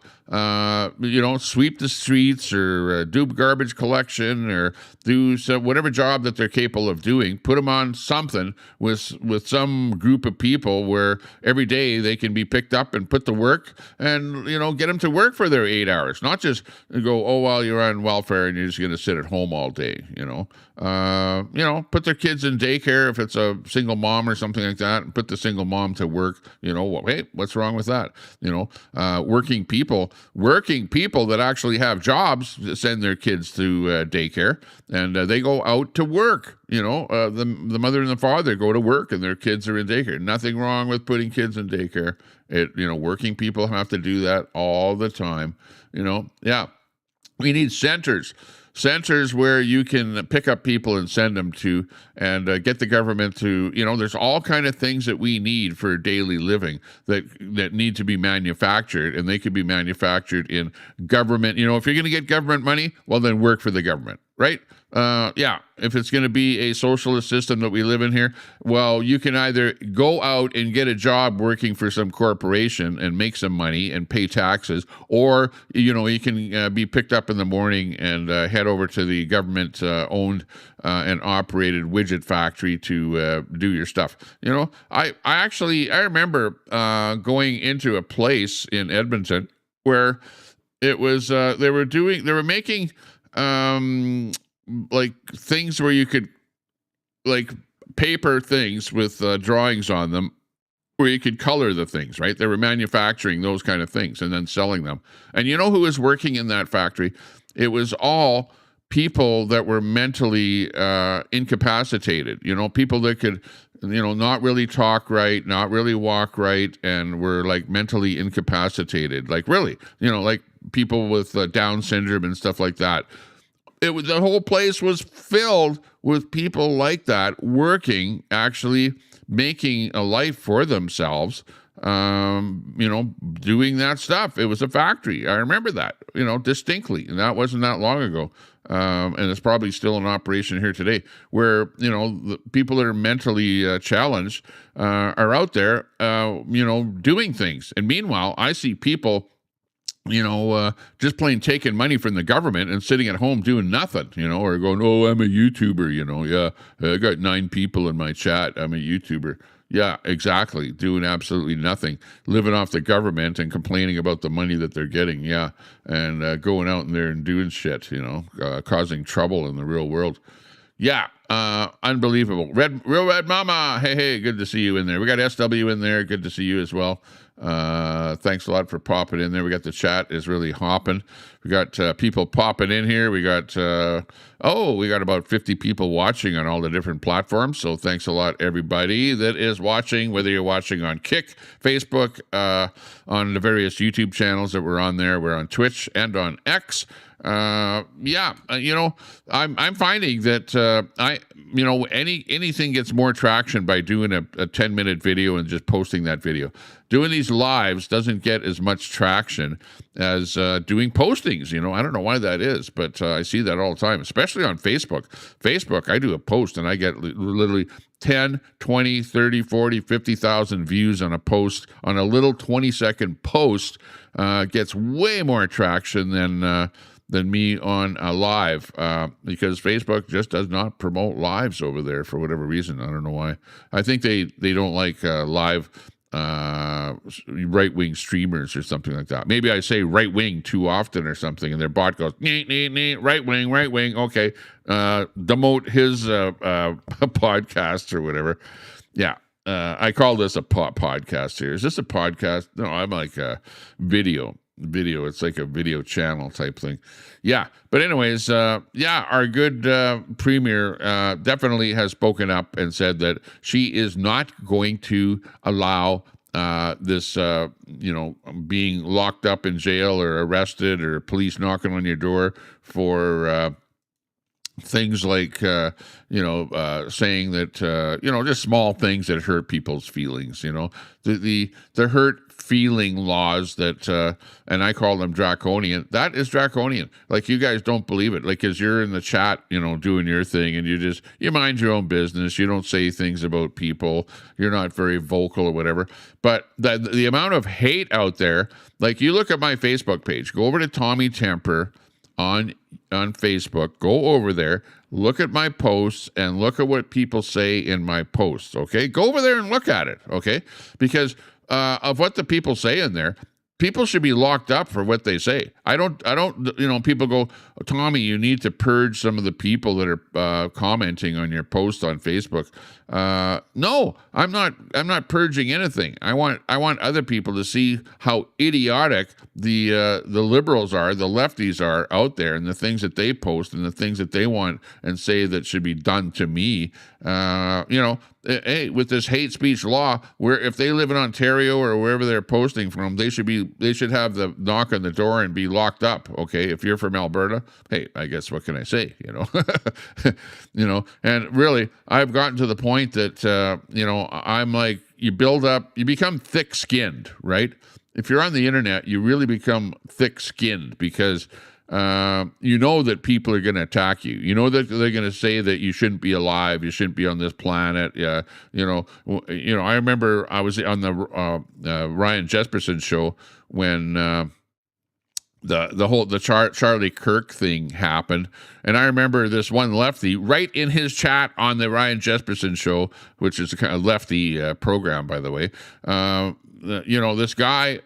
sweep the streets, or do garbage collection, or do whatever job that they're capable of doing. Put them on something with some group of people where every day they can be picked up and put to work, and get them to work for their 8 hours, not just go, oh well, you're on welfare and you're just going to sit at home all day. Put their kids in daycare if it's a single mom or something like that, and put the single mom to work. Hey, what's wrong with that? Working people that actually have jobs send their kids to daycare, and they go out to work. The mother and the father go to work, and their kids are in daycare. Nothing wrong with putting kids in daycare. Working people have to do that all the time. Yeah, we need centers where you can pick up people and send them to, and get the government to, there's all kind of things that we need for daily living that need to be manufactured, and they could be manufactured in government. If you're going to get government money, well, then work for the government, right? If it's going to be a socialist system that we live in here, well, you can either go out and get a job working for some corporation and make some money and pay taxes, or, you can be picked up in the morning and head over to the government owned and operated widget factory to do your stuff. I remember going into a place in Edmonton where it was, they were making like things where you could, like, paper things with drawings on them where you could color the things, right? They were manufacturing those kind of things and then selling them. And you know who was working in that factory? It was all people that were mentally incapacitated, people that could, not really talk right, not really walk right, and were like mentally incapacitated, like really, like people with Down syndrome and stuff like that. The whole place was filled with people like that, working, actually making a life for themselves, doing that stuff. It was a factory. I remember that, distinctly, and that wasn't that long ago. And it's probably still in operation here today, where the people that are mentally challenged are out there, doing things. And meanwhile, I see people, just plain taking money from the government and sitting at home doing nothing, or going, oh, I'm a YouTuber, yeah, I got 9 people in my chat, I'm a YouTuber. Yeah, exactly. Doing absolutely nothing, living off the government and complaining about the money that they're getting. Yeah, and going out in there and doing shit, causing trouble in the real world. Yeah, unbelievable. Real Red Mama, hey, good to see you in there. We got SW in there, good to see you as well. Thanks a lot for popping in there. We got the chat is really hopping. We got people popping in here. We got about 50 people watching on all the different platforms. So thanks a lot, everybody that is watching, whether you're watching on Kick, Facebook, on the various YouTube channels that we're on there. We're on Twitch and on X. I'm finding that anything gets more traction by doing a 10-minute video and just posting that video. Doing these lives doesn't get as much traction as doing postings. I don't know why that is, but I see that all the time, especially on Facebook. Facebook, I do a post and I get literally 10, 20, 30, 40, 50,000 views on a post. On a little 20-second post gets way more traction than me on a live, because Facebook just does not promote lives over there for whatever reason. I don't know why. I think they don't like live right-wing streamers or something like that. Maybe I say right-wing too often or something, and their bot goes, right-wing, okay, demote his podcast or whatever. Yeah. I call this a podcast here. Is this a podcast? No, I'm like a video. It's like a video channel type thing. Yeah. But anyways, our good premier definitely has spoken up and said that she is not going to allow this, being locked up in jail or arrested or police knocking on your door for things like, saying that, just small things that hurt people's feelings, the hurt feeling laws that, and I call them draconian. That is draconian. Like, you guys don't believe it. Like, as you're in the chat, doing your thing, and you mind your own business. You don't say things about people. You're not very vocal or whatever. But the amount of hate out there, like, you look at my Facebook page, go over to Tommy Temper on Facebook, go over there, look at my posts, and look at what people say in my posts, okay? Go over there and look at it, okay? Because of what the people say in there, people should be locked up for what they say. I don't, people go, Tommy, you need to purge some of the people that are commenting on your post on Facebook. No, I'm not purging anything. I want other people to see how idiotic the liberals are, the lefties are out there, and the things that they post and the things that they want and say that should be done to me. Hey, with this hate speech law, where if they live in Ontario or wherever they're posting from, they should have the knock on the door and be locked up. Okay, if you're from Alberta, hey, I guess what can I say? And really, I've gotten to the point that I'm like, you become thick-skinned, right? If you're on the internet, you really become thick-skinned because that people are going to attack you. You know that they're going to say that you shouldn't be alive, you shouldn't be on this planet. I remember I was on the Ryan Jesperson show when the Charlie Kirk thing happened, and I remember this one lefty right in his chat on the Ryan Jesperson show, which is a kind of lefty program, by the way. This guy,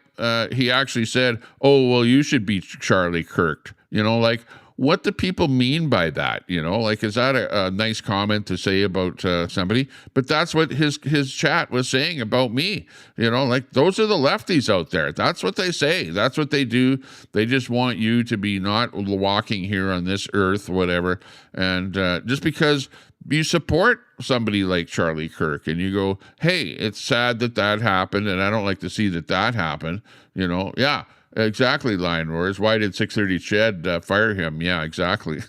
he actually said, "Oh, well, you should be Charlie Kirk." Like, what do people mean by that? Like, is that a nice comment to say about somebody? But that's what his chat was saying about me. Like, those are the lefties out there. That's what they say. That's what they do. They just want you to be not walking here on this earth, whatever. And just because you support somebody like Charlie Kirk, and you go, hey, it's sad that that happened, and I don't like to see that that happened. Yeah, exactly, Lion Roars. Why did 630 Ched fire him? Yeah, exactly.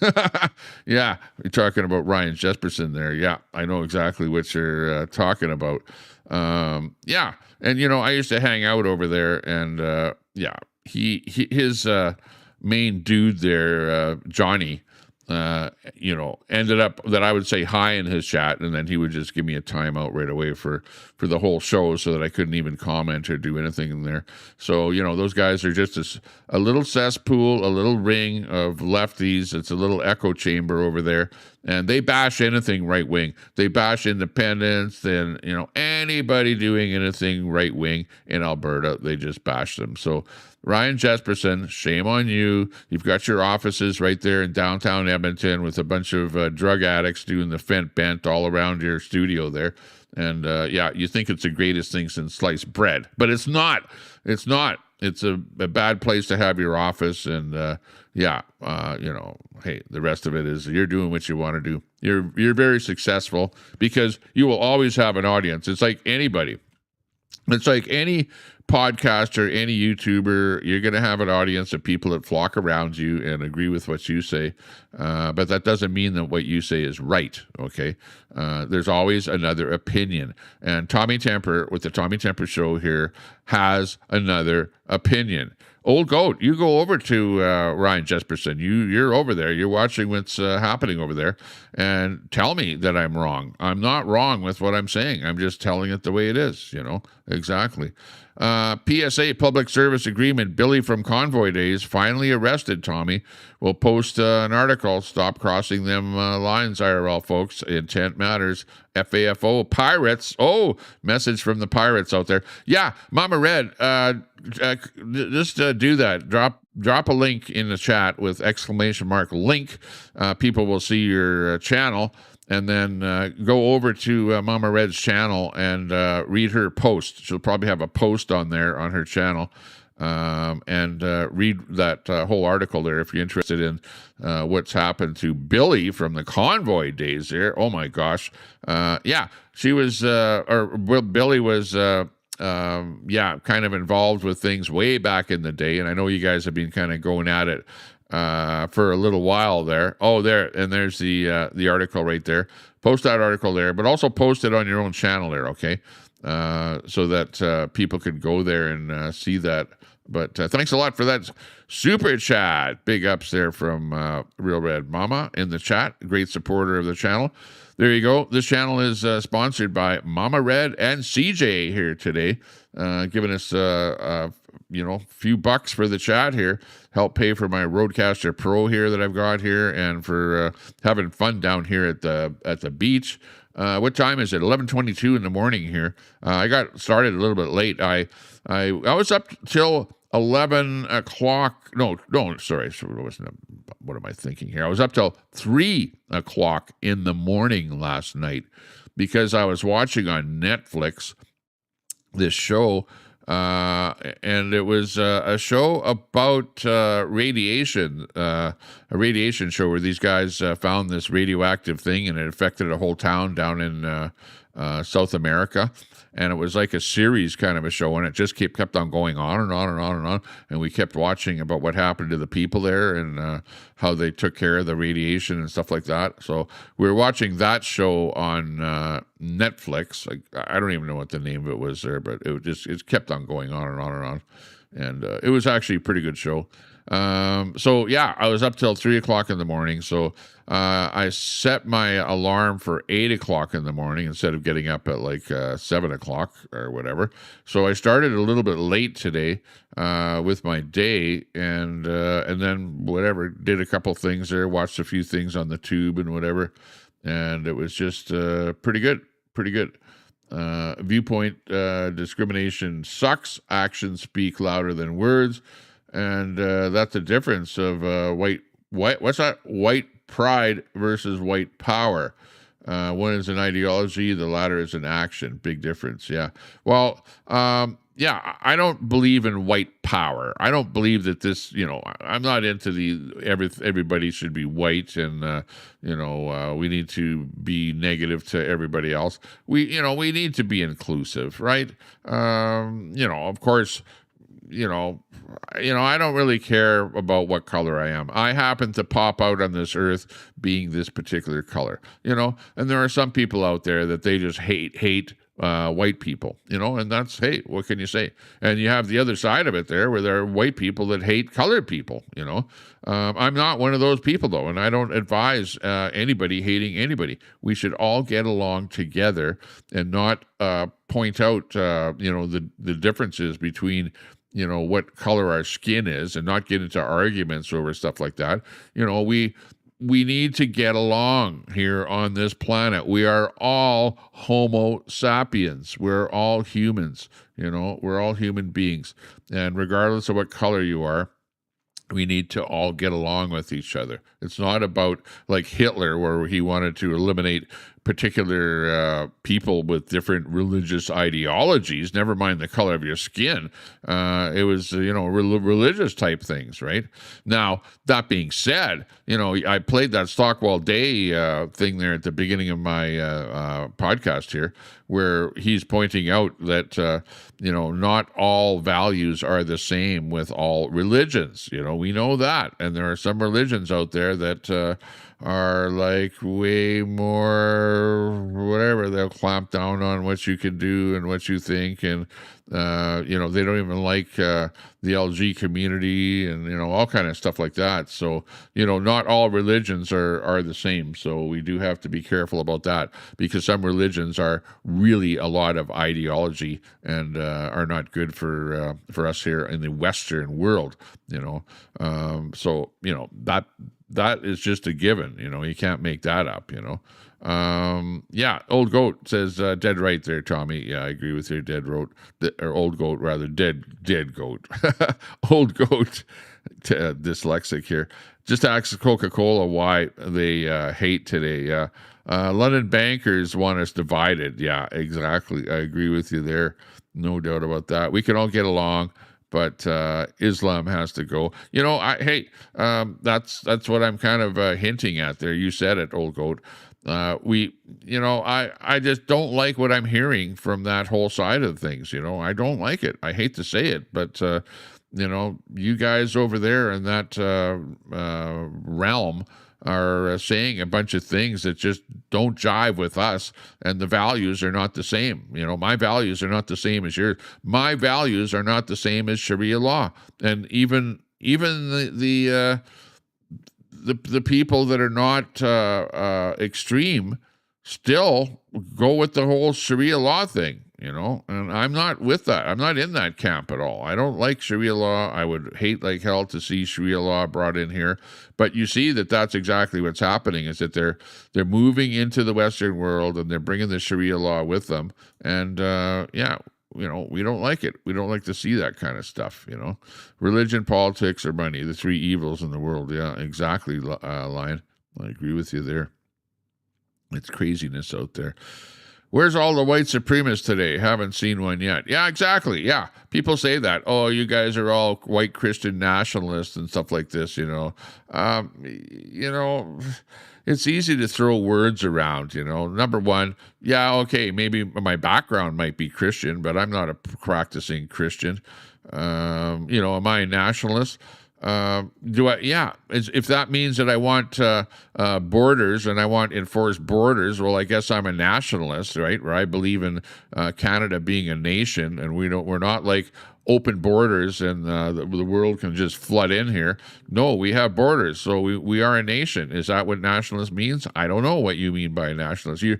Yeah, you're talking about Ryan Jesperson there. Yeah, I know exactly what you're talking about. Yeah, and I used to hang out over there, and yeah, his main dude there, Johnny, ended up that I would say hi in his chat, and then he would just give me a timeout right away for the whole show, so that I couldn't even comment or do anything in there. So those guys are just a little cesspool, a little ring of lefties. It's a little echo chamber over there, and they bash anything right wing. They bash independents, and anybody doing anything right wing in Alberta, they just bash them. So Ryan Jesperson, shame on you. You've got your offices right there in downtown Edmonton with a bunch of drug addicts doing the fent bent all around your studio there. And yeah, you think it's the greatest thing since sliced bread, but it's not. It's not. It's a bad place to have your office. And yeah, hey, the rest of it is you're doing what you want to do. You're very successful because you will always have an audience. It's like anybody. It's like any podcaster, any YouTuber, you're going to have an audience of people that flock around you and agree with what you say. But that doesn't mean that what you say is right, okay? There's always another opinion. And Tommy Temper, with the Tommy Temper Show here, has another opinion. Old Goat, you go over to Ryan Jesperson. You're over there. You're watching what's happening over there. And tell me that I'm wrong. I'm not wrong with what I'm saying. I'm just telling it the way it is, Exactly. PSA, Public Service Agreement. Billy from Convoy Days finally arrested, Tommy. We'll post an article. Stop crossing them lines, IRL folks. Intent matters. FAFO. Pirates. Oh, message from the pirates out there. Yeah, Mama Red, just do that. Drop a link in the chat with ! link. People will see your channel. And then go over to Mama Red's channel and read her post. She'll probably have a post on there on her channel. And read that whole article there if you're interested in what's happened to Billy from the Convoy Days there. Oh, my gosh. Yeah, she was, Billy was, kind of involved with things way back in the day. And I know you guys have been kind of going at it for a little while there. Oh, there, and there's the article right there. Post that article there, but also post it on your own channel there, okay? So that people can go there and see that. But thanks a lot for that super chat. Big ups there from Real Red Mama in the chat. Great supporter of the channel. There you go. This channel is sponsored by Mama Red and CJ here today, giving us few bucks for the chat here. Help pay for my Rodecaster Pro here that I've got here, and for having fun down here at the beach. What time is it? 11:22 in the morning here. I got started a little bit late. I was up till 11 o'clock. No, sorry. What am I thinking here? I was up till 3 o'clock in the morning last night because I was watching on Netflix this show, and it was a show about radiation, a radiation show where these guys found this radioactive thing and it affected a whole town down in South America. And it was like a series kind of a show, and it just kept on going on and on and on and on. And we kept watching about what happened to the people there and how they took care of the radiation and stuff like that. So we were watching that show on Netflix. I don't even know what the name of it was there, but it kept on going on and on and on. And it was actually a pretty good show. So yeah, I was up till 3 o'clock in the morning. So I set my alarm for 8 o'clock in the morning instead of getting up at like 7 o'clock or whatever. So I started a little bit late today with my day, and then whatever, did a couple things there, watched a few things on the tube and whatever, and it was just pretty good. Viewpoint discrimination sucks. Actions speak louder than words. And that's the difference of what's that? White pride versus white power. One is an ideology, the latter is an action. Big difference, yeah. Well, yeah, I don't believe in white power. I don't believe that this, I'm not into everybody should be white and, we need to be negative to everybody else. We need to be inclusive, right? Of course, I don't really care about what color I am. I happen to pop out on this earth being this particular color, and there are some people out there that they just hate white people, and that's, hey, what can you say? And you have the other side of it there where there are white people that hate colored people, I'm not one of those people though, and I don't advise anybody hating anybody. We should all get along together and not point out, the differences between what color our skin is and not get into arguments over stuff like that. We need to get along here on this planet. We are all Homo sapiens. We're all humans, we're all human beings. And regardless of what color you are, we need to all get along with each other. It's not about like Hitler, where he wanted to eliminate particular people with different religious ideologies, never mind the color of your skin. It was, religious type things, right? Now, that being said, I played that Stockwell Day thing there at the beginning of my podcast here, where he's pointing out that, not all values are the same with all religions. We know that. And there are some religions out there that are like way more whatever. They'll clamp down on what you can do and what you think, and they don't even like the LG community and all kind of stuff like that. So not all religions are the same. So we do have to be careful about that, because some religions are really a lot of ideology and are not good for us here in the Western world. So that is just a given. You can't make that up. Old Goat says dead right there, Tommy. Yeah, I agree with you. Dead wrote, or Old Goat rather. Dead goat. Old Goat, dyslexic here. Just ask Coca-Cola why they hate today. London bankers want us divided. Yeah, exactly. I agree with you there. No doubt about that. We can all get along, but Islam has to go. That's what I'm kind of hinting at there. You said it, Old Goat. I just don't like what I'm hearing from that whole side of things. I don't like it. I hate to say it, but you guys over there in that realm are saying a bunch of things that just don't jive with us, and the values are not the same. My values are not the same as yours. My values are not the same as Sharia law, and even the people that are not extreme still go with the whole Sharia law thing. And I'm not with that. I'm not in that camp at all. I don't like Sharia law. I would hate like hell to see Sharia law brought in here. But you see that's exactly what's happening, is that they're moving into the Western world and they're bringing the Sharia law with them. And we don't like it. We don't like to see that kind of stuff. Religion, politics, or money, the three evils in the world. Yeah, exactly, Lion. I agree with you there. It's craziness out there. Where's all the white supremacists today? Haven't seen one yet. Yeah, exactly. Yeah. People say that. Oh, you guys are all white Christian nationalists and stuff like this, It's easy to throw words around, Number one, yeah, okay, maybe my background might be Christian, but I'm not a practicing Christian. Am I a nationalist? If that means that I want borders and I want enforced borders, well, I guess I'm a nationalist, right? Where I believe in Canada being a nation, and we're not like open borders and the world can just flood in here. No, we have borders, so we are a nation. Is that what nationalist means? I don't know what you mean by a nationalist. You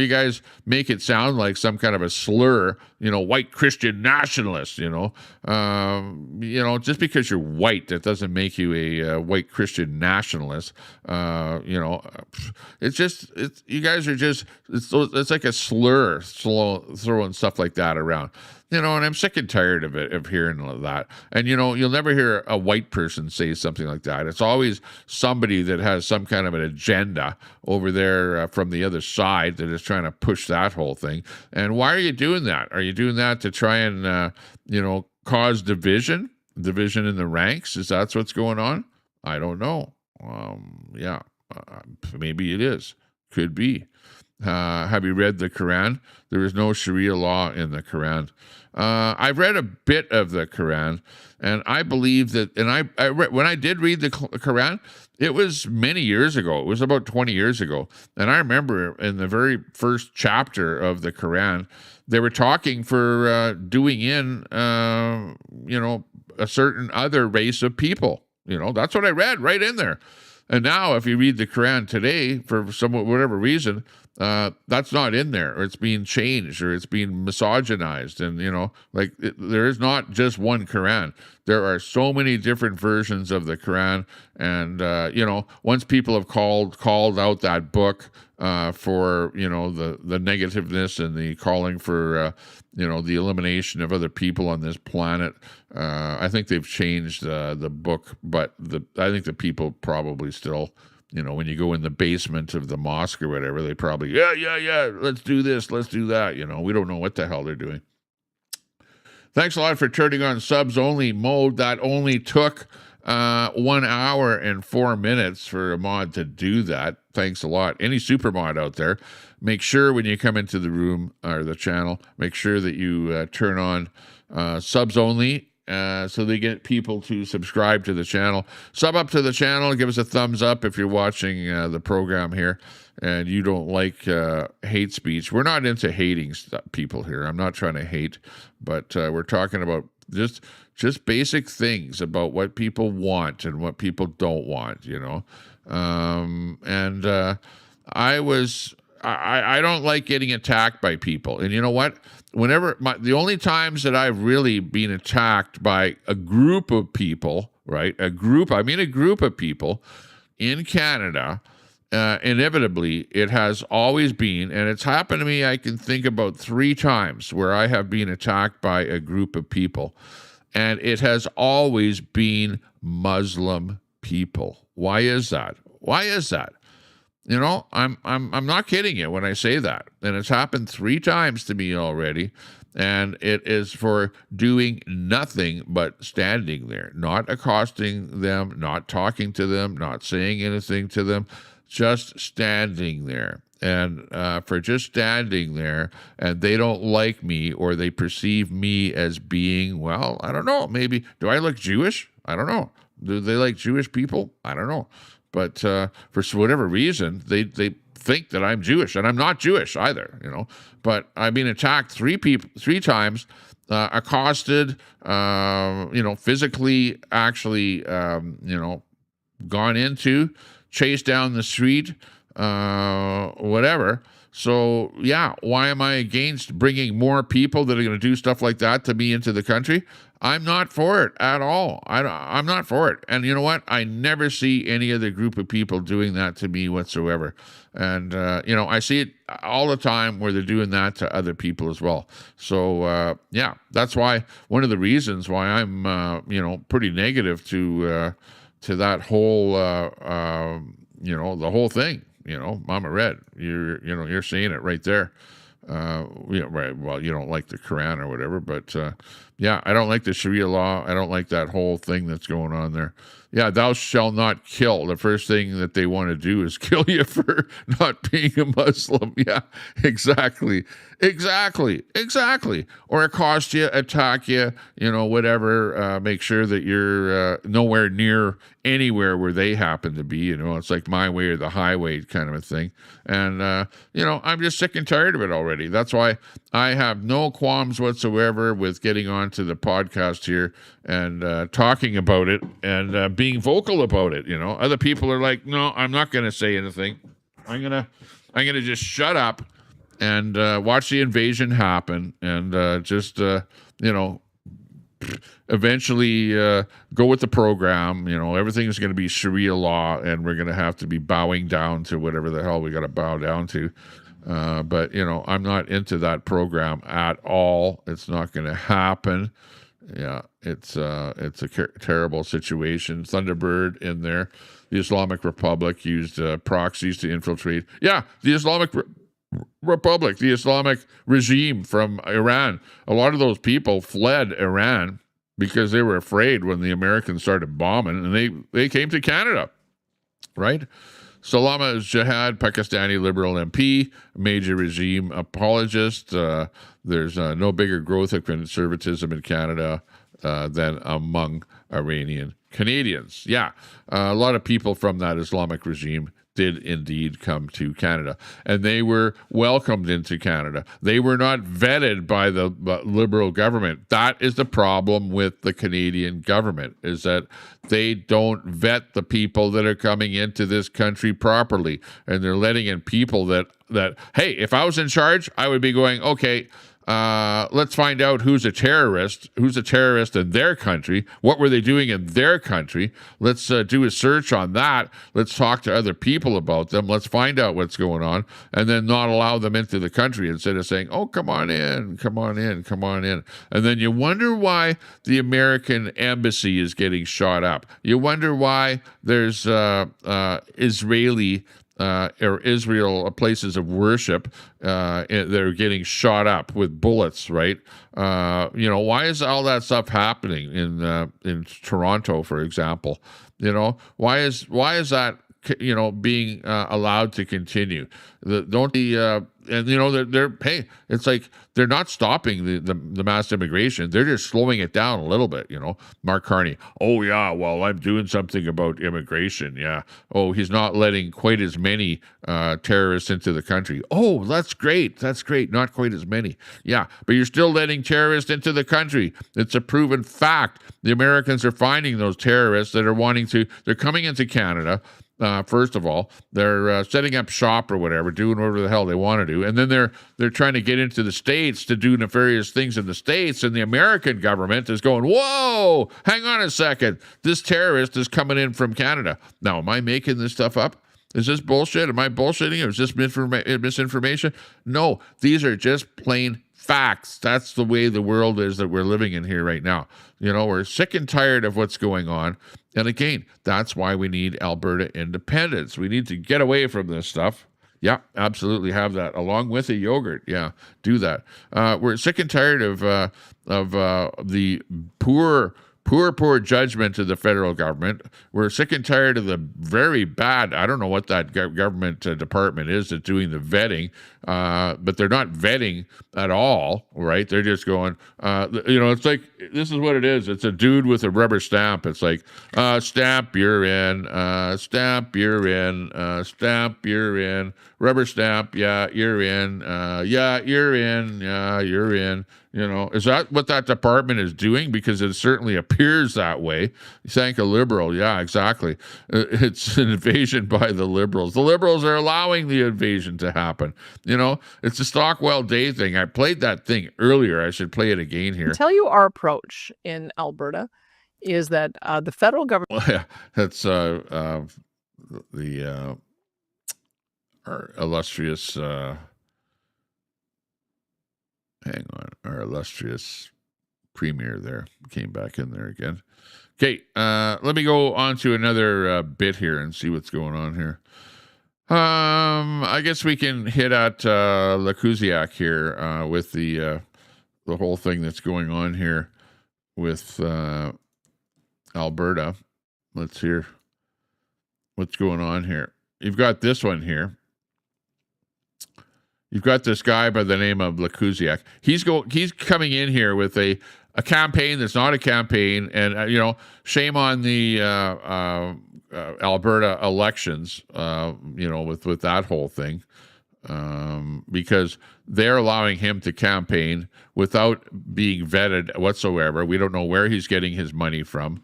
guys make it sound like some kind of a slur, white Christian nationalist, just because you're white, that doesn't make you a white Christian nationalist. It's you guys are just, it's like a slur, throwing stuff like that around. and I'm sick and tired of it, of hearing that. And, you'll never hear a white person say something like that. It's always somebody that has some kind of an agenda over there from the other side that is trying to push that whole thing. And why are you doing that? Are you doing that to try and, cause division in the ranks? Is that what's going on? I don't know. Maybe it is. Could be. Have you read the Quran? There is no Sharia law in the Quran. I've read a bit of the Quran, and I believe that, and I read, when I did read the Quran, it was many years ago. It was about 20 years ago. And I remember in the very first chapter of the Quran, they were talking for doing in, a certain other race of people. That's what I read right in there. And now if you read the Quran today, for whatever reason, that's not in there, or it's being changed, or it's being misogynized. And, there is not just one Quran. There are so many different versions of the Quran. And, once people have called out that book for, the negativeness and the calling for, the elimination of other people on this planet, I think they've changed the book. But I think the people probably still, when you go in the basement of the mosque or whatever, they probably, yeah, let's do this, let's do that. We don't know what the hell they're doing. Thanks a lot for turning on subs only mode. That only took 1 hour and 4 minutes for a mod to do that. Thanks a lot. Any super mod out there, make sure when you come into the room or the channel, make sure that you turn on subs only, so they get people to subscribe to the channel. Sub up to the channel. Give us a thumbs up if you're watching the program here and you don't like hate speech. We're not into hating people here. I'm not trying to hate, but we're talking about just basic things about what people want and what people don't want, I don't like getting attacked by people. And you know what? The only times that I've really been attacked by a group of people, right? A group of people in Canada, inevitably, it has always been, and it's happened to me, I can think about 3 times where I have been attacked by a group of people. And it has always been Muslim people. Why is that? I'm not kidding you when I say that. And it's happened 3 times to me already. And it is for doing nothing but standing there, not accosting them, not talking to them, not saying anything to them, just standing there. And for just standing there, and they don't like me, or they perceive me as being, well, I don't know, maybe, do I look Jewish? I don't know. Do they like Jewish people? I don't know. But for whatever reason, they think that I'm Jewish, and I'm not Jewish either, But I've been attacked 3 times, accosted, physically, actually, gone into, chased down the street, whatever. So, yeah, why am I against bringing more people that are going to do stuff like that to me into the country? I'm not for it at all. I'm not for it. And you know what? I never see any other group of people doing that to me whatsoever. And, I see it all the time where they're doing that to other people as well. So, that's why one of the reasons why I'm, pretty negative to that whole, the whole thing. Mama Red, you're seeing it right there. Right. Well, you don't like the Quran or whatever, but I don't like the Sharia law. I don't like that whole thing that's going on there. Yeah, thou shalt not kill. The first thing that they want to do is kill you for not being a Muslim. Yeah, exactly. Or accost you, attack you, whatever. Make sure that you're nowhere near anywhere where they happen to be. It's like my way or the highway kind of a thing. And, I'm just sick and tired of it already. That's why I have no qualms whatsoever with getting onto the podcast here and talking about it and being vocal about it. Other people are like, no, I'm not going to say anything. I'm gonna just shut up and watch the invasion happen and just eventually go with the program. Everything is going to be Sharia law, and we're going to have to be bowing down to whatever the hell we got to bow down to. But I'm not into that program at all. It's not going to happen. Yeah, it's a terrible situation. Thunderbird in there. The Islamic Republic used proxies to infiltrate. Yeah, the Islamic Republic, the Islamic regime from Iran. A lot of those people fled Iran because they were afraid when the Americans started bombing, and they came to Canada, right? Salama Jihad, Pakistani Liberal MP, major regime apologist. There's no bigger growth of conservatism in Canada than among Iranian Canadians. Yeah, a lot of people from that Islamic regime did indeed come to Canada, and they were welcomed into Canada. They were not vetted by the Liberal government. That is the problem with the Canadian government, is that they don't vet the people that are coming into this country properly, and they're letting in people that hey, if I was in charge, I would be going, okay, let's find out who's a terrorist in their country. What were they doing in their country? Let's do a search on that. Let's talk to other people about them. Let's find out what's going on, and then not allow them into the country instead of saying, oh, come on in. And then you wonder why the American embassy is getting shot up. You wonder why there's Israel places of worship that are getting shot up with bullets, right? Why is all that stuff happening in Toronto, for example? Why is that being allowed to continue? It's like they're not stopping the mass immigration. They're just slowing it down a little bit. Mark Carney. Oh yeah, well, I'm doing something about immigration. Yeah. Oh, he's not letting quite as many terrorists into the country. Oh, that's great. Not quite as many. Yeah, but you're still letting terrorists into the country. It's a proven fact. The Americans are finding those terrorists that are they're coming into Canada. First of all, they're setting up shop or whatever, doing whatever the hell they want to do, and then they're trying to get into the States to do nefarious things in the States, and the American government is going, whoa, hang on a second, this terrorist is coming in from Canada. Now, am I making this stuff up? Is this bullshit? Am I bullshitting? Or is this misinformation? No, these are just plain facts. That's the way the world is that we're living in here right now. We're sick and tired of what's going on. And again, that's why we need Alberta independence. We need to get away from this stuff. Yeah, absolutely have that. Along with a yogurt. Yeah, do that. We're sick and tired of the poor judgment of the federal government. We're sick and tired of the very bad, I don't know what that government department is that's doing the vetting, but they're not vetting at all, right? They're just going, it's like, this is what it is. It's a dude with a rubber stamp. It's like, stamp, you're in, stamp, you're in, stamp, you're in, rubber stamp, yeah, you're in, yeah, you're in, yeah, you're in. Is that what that department is doing? Because it certainly appears that way. Thank a Liberal. Yeah, exactly. It's an invasion by the Liberals. The Liberals are allowing the invasion to happen. It's a Stockwell Day thing. I played that thing earlier. I should play it again here. I'll tell you our approach in Alberta is that the federal government... Well, yeah, that's our illustrious... hang on, our illustrious premier there came back in there again. Okay, let me go on to another bit here and see what's going on here. I guess we can hit at Lakuziak here with the whole thing that's going on here with Alberta. Let's hear what's going on here. You've got this one here. You've got this guy by the name of Lakuziak. He's coming in here with a campaign that's not a campaign, and shame on the Alberta elections, with that whole thing, because they're allowing him to campaign without being vetted whatsoever. We don't know where he's getting his money from.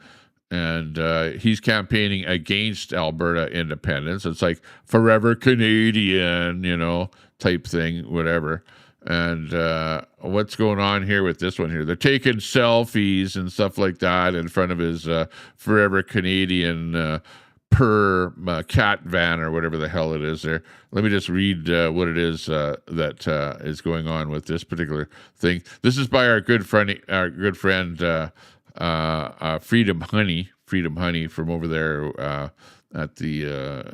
And he's campaigning against Alberta independence. It's like forever Canadian, type thing, whatever. And what's going on here with this one here? They're taking selfies and stuff like that in front of his forever Canadian per cat van or whatever the hell it is there. Let me just read what it is that is going on with this particular thing. This is by our good friend Freedom Honey from over there at the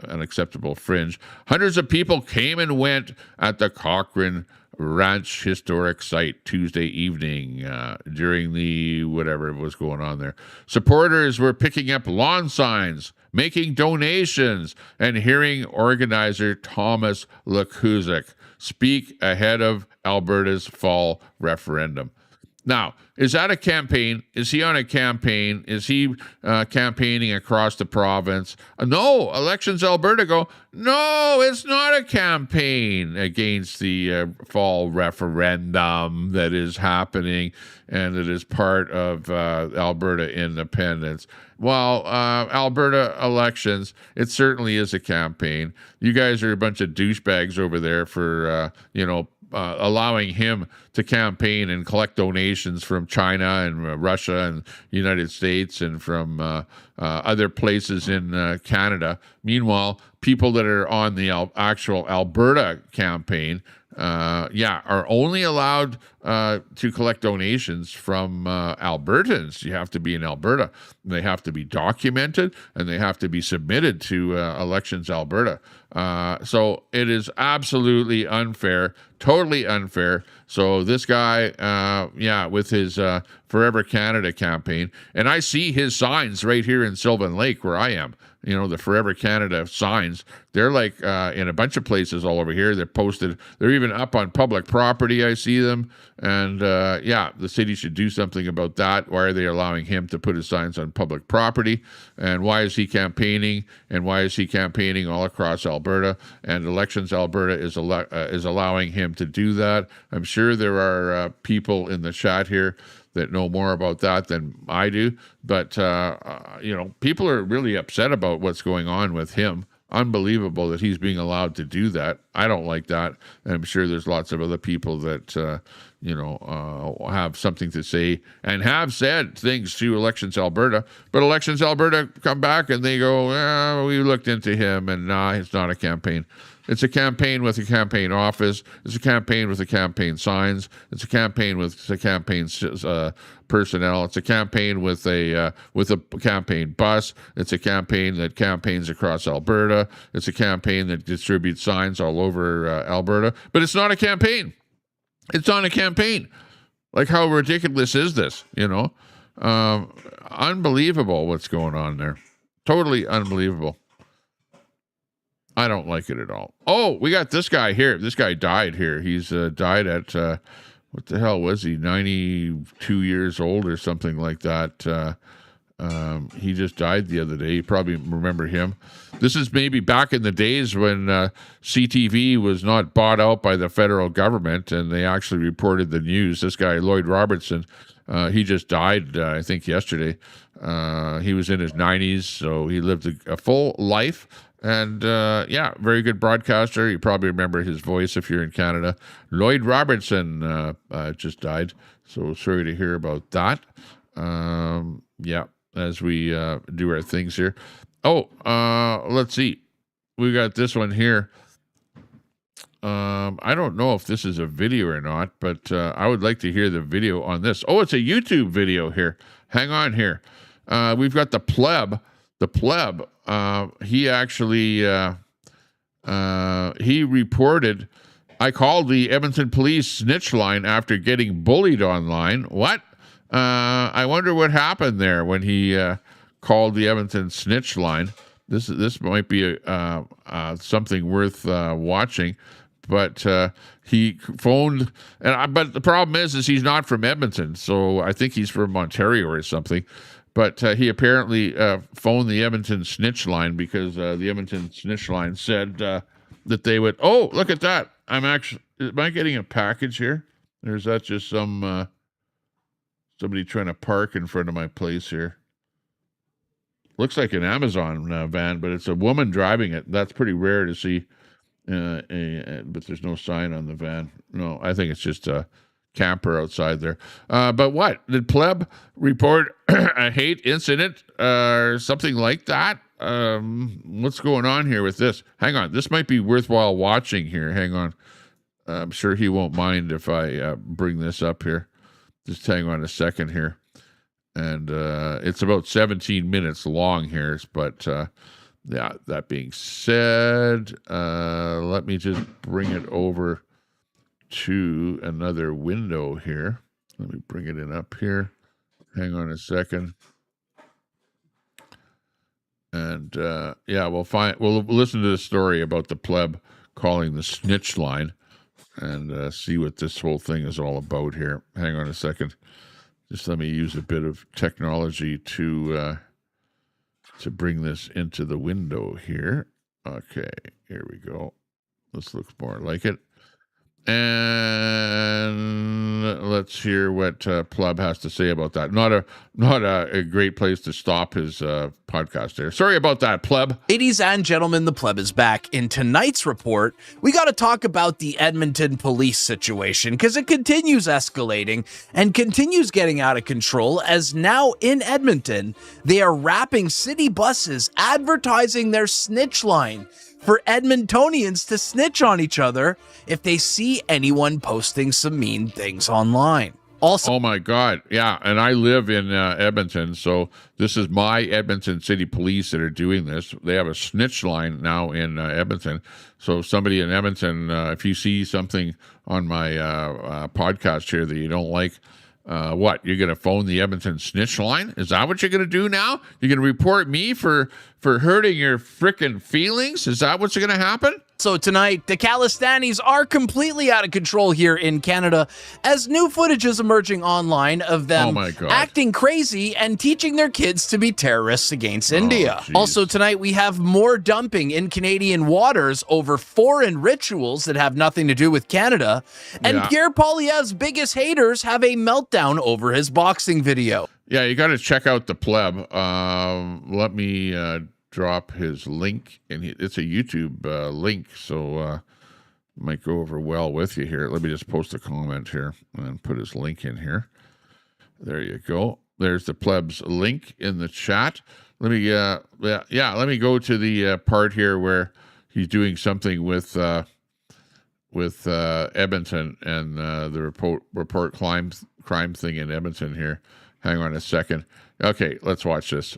Unacceptable Fringe. Hundreds of people came and went at the Cochrane Ranch Historic Site Tuesday evening during the whatever was going on there. Supporters were picking up lawn signs, making donations, and hearing organizer Thomas Lakuzik speak ahead of Alberta's fall referendum. Now, is that a campaign? Is he on a campaign? Is he campaigning across the province? No, Elections Alberta go, no, it's not a campaign against the fall referendum that is happening and that is part of Alberta independence. Well, Alberta elections, it certainly is a campaign. You guys are a bunch of douchebags over there for, allowing him to campaign and collect donations from China and Russia and United States and from other places in Canada. Meanwhile, people that are on the actual Alberta campaign, are only allowed to collect donations from Albertans. You have to be in Alberta. They have to be documented, and they have to be submitted to Elections Alberta. So it is absolutely unfair, totally unfair. So this guy, with his Forever Canada campaign, and I see his signs right here in Sylvan Lake where I am. You know, the Forever Canada signs, they're like in a bunch of places all over here. They're posted. They're even up on public property. I see them. And the city should do something about that. Why are they allowing him to put his signs on public property? And why is he campaigning? And why is he campaigning all across Alberta? And Elections Alberta is allowing him to do that. I'm sure there are people in the chat here that know more about that than I do. But, people are really upset about what's going on with him. Unbelievable that he's being allowed to do that. I don't like that. And I'm sure there's lots of other people that, have something to say and have said things to Elections Alberta. But Elections Alberta come back and they go, we looked into him and it's not a campaign. It's a campaign with a campaign office. It's a campaign with the campaign signs. It's a campaign with the campaign personnel. It's a campaign with a campaign bus. It's a campaign that campaigns across Alberta. It's a campaign that distributes signs all over Alberta. But it's not a campaign. It's not a campaign. Like, how ridiculous is this? Unbelievable what's going on there. Totally unbelievable. I don't like it at all. Oh, we got this guy here. This guy died here. He's died at, what the hell was he? 92 years old or something like that. He just died the other day. You probably remember him. This is maybe back in the days when CTV was not bought out by the federal government and they actually reported the news. This guy, Lloyd Robertson, he just died, I think, yesterday. He was in his 90s, so he lived a full life. And, very good broadcaster. You probably remember his voice if you're in Canada. Lloyd Robertson just died, so sorry to hear about that. As we do our things here. Let's see. We got this one here. I don't know if this is a video or not, but I would like to hear the video on this. Oh, it's a YouTube video here. Hang on here. We've got the pleb. The pleb, he actually, he reported, I called the Edmonton police snitch line after getting bullied online. What? I wonder what happened there when he called the Edmonton snitch line. This might be something worth watching. But he phoned, but the problem is he's not from Edmonton, so I think he's from Ontario or something. But he apparently phoned the Edmonton snitch line because the Edmonton snitch line said that they would. Oh, look at that! Am I getting a package here? Or is that just somebody trying to park in front of my place here? Looks like an Amazon van, but it's a woman driving it. That's pretty rare to see. But there's no sign on the van. No, I think it's just a camper outside there. But what? Did Pleb report a hate incident or something like that? what's going on here with this? Hang on. This might be worthwhile watching here. Hang on. I'm sure he won't mind if I bring this up here. Just hang on a second here. And it's about 17 minutes long here. But yeah, that being said, let me just bring it over to another window here. Let me bring it in up here. Hang on a second. And yeah, we'll listen to the story about the pleb calling the snitch line and see what this whole thing is all about here. Hang on a second. Just let me use a bit of technology to bring this into the window here. Okay, here we go. This looks more like it. And let's hear what Pleb has to say about that. Not a great place to stop his podcast there. Sorry about that, Pleb. Ladies and gentlemen, the Pleb is back. In tonight's report, we got to talk about the Edmonton police situation because it continues escalating and continues getting out of control as now in Edmonton, they are wrapping city buses advertising their snitch line for Edmontonians to snitch on each other if they see anyone posting some mean things online. Also, oh my God, yeah, and I live in Edmonton, so this is my Edmonton City Police that are doing this. They have a snitch line now in Edmonton, so somebody in Edmonton, if you see something on my podcast here that you don't like, what, you're going to phone the Edmonton snitch line? Is that what you're going to do now? You're going to report me for hurting your frickin' feelings? Is that what's going to happen? So tonight, the Calistanis are completely out of control here in Canada as new footage is emerging online of them acting crazy and teaching their kids to be terrorists against India. Also tonight, we have more dumping in Canadian waters over foreign rituals that have nothing to do with Canada. And Pierre Poilievre's biggest haters have a meltdown over his boxing video. Yeah, you got to check out the Pleb. Let me drop his link, and it's a YouTube link, so might go over well with you here. Let me just post a comment here and put his link in here. There you go. There's the Pleb's link in the chat. Let me let me go to the part here where he's doing something with Edmonton and the report crime thing in Edmonton here. Hang on a second. Okay, let's watch this.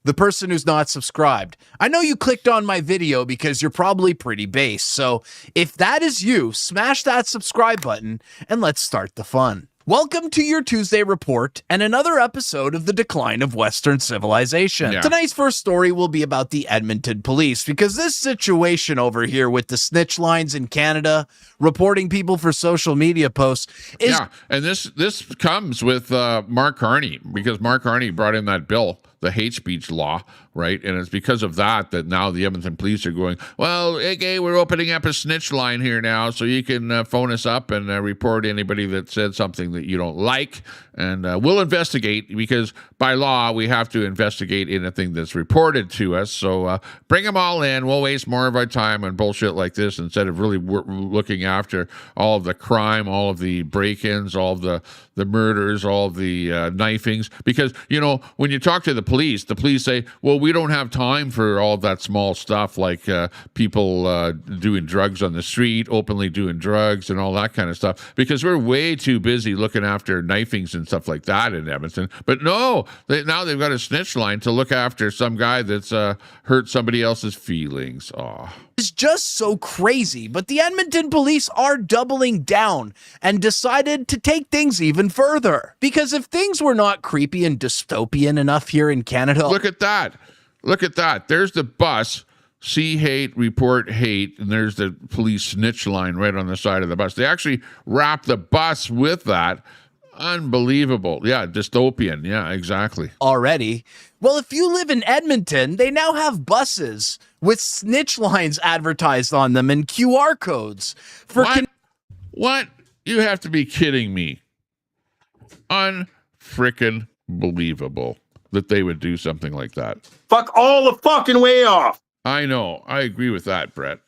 The person who's not subscribed. I know you clicked on my video because you're probably pretty base. So if that is you, smash that subscribe button and let's start the fun. Welcome to your Tuesday report and another episode of the decline of Western civilization. Yeah. Tonight's first story will be about the Edmonton police because this situation over here with the snitch lines in Canada, reporting people for social media posts is... Yeah, and this comes with Mark Carney because Mark Carney brought in that bill, the hate speech law, right? And it's because of that now the Edmonton police are going, well, okay, we're opening up a snitch line here now, so you can phone us up and report anybody that said something that you don't like, and we'll investigate because by law we have to investigate anything that's reported to us. So bring them all in. We'll waste more of our time on bullshit like this instead of really looking after all of the crime, all of the break-ins, all of the murders, all of the knifings. Because, you know, when you talk to the police say, well, we don't have time for all that small stuff like people doing drugs on the street, openly doing drugs and all that kind of stuff, because we're way too busy looking after knifings and stuff like that in Edmonton. But no, now they've got a snitch line to look after some guy that's hurt somebody else's feelings. Oh. It's just so crazy, but the Edmonton police are doubling down and decided to take things even further. Because if things were not creepy and dystopian enough here in Canada... Look at that. Look at that. There's the bus. See hate, report hate, and there's the police snitch line right on the side of the bus. They actually wrap the bus with that. Unbelievable. Yeah, dystopian. Yeah, exactly. Already. Well, if you live in Edmonton, they now have buses with snitch lines advertised on them and QR codes. For what? You have to be kidding me. Unfrickin' believable that they would do something like that. Fuck all the fucking way off. I know. I agree with that, Brett.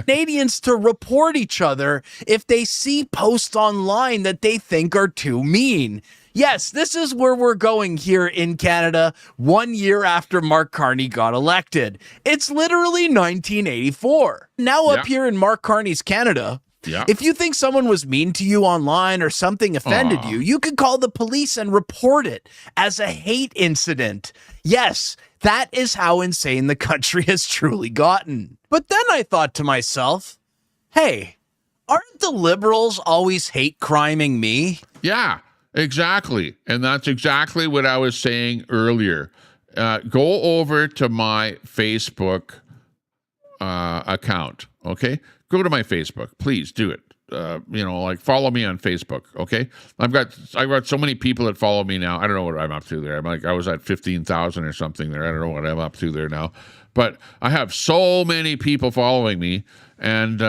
Canadians to report each other if they see posts online that they think are too mean. Yes, this is where we're going here in Canada 1 year after Mark Carney got elected. It's literally 1984. Now up here in Mark Carney's Canada, if you think someone was mean to you online or something offended you, you could call the police and report it as a hate incident. Yes, that is how insane the country has truly gotten. But then I thought to myself, hey, aren't the liberals always hate criming me? Yeah, exactly. And that's exactly what I was saying earlier. Go over to my Facebook account, okay? Go to my Facebook. Please do it. Like follow me on Facebook, okay? I've got so many people that follow me now. I don't know what I'm up to there. I was at 15,000 or something there. I don't know what I'm up to there now. But I have so many people following me. And,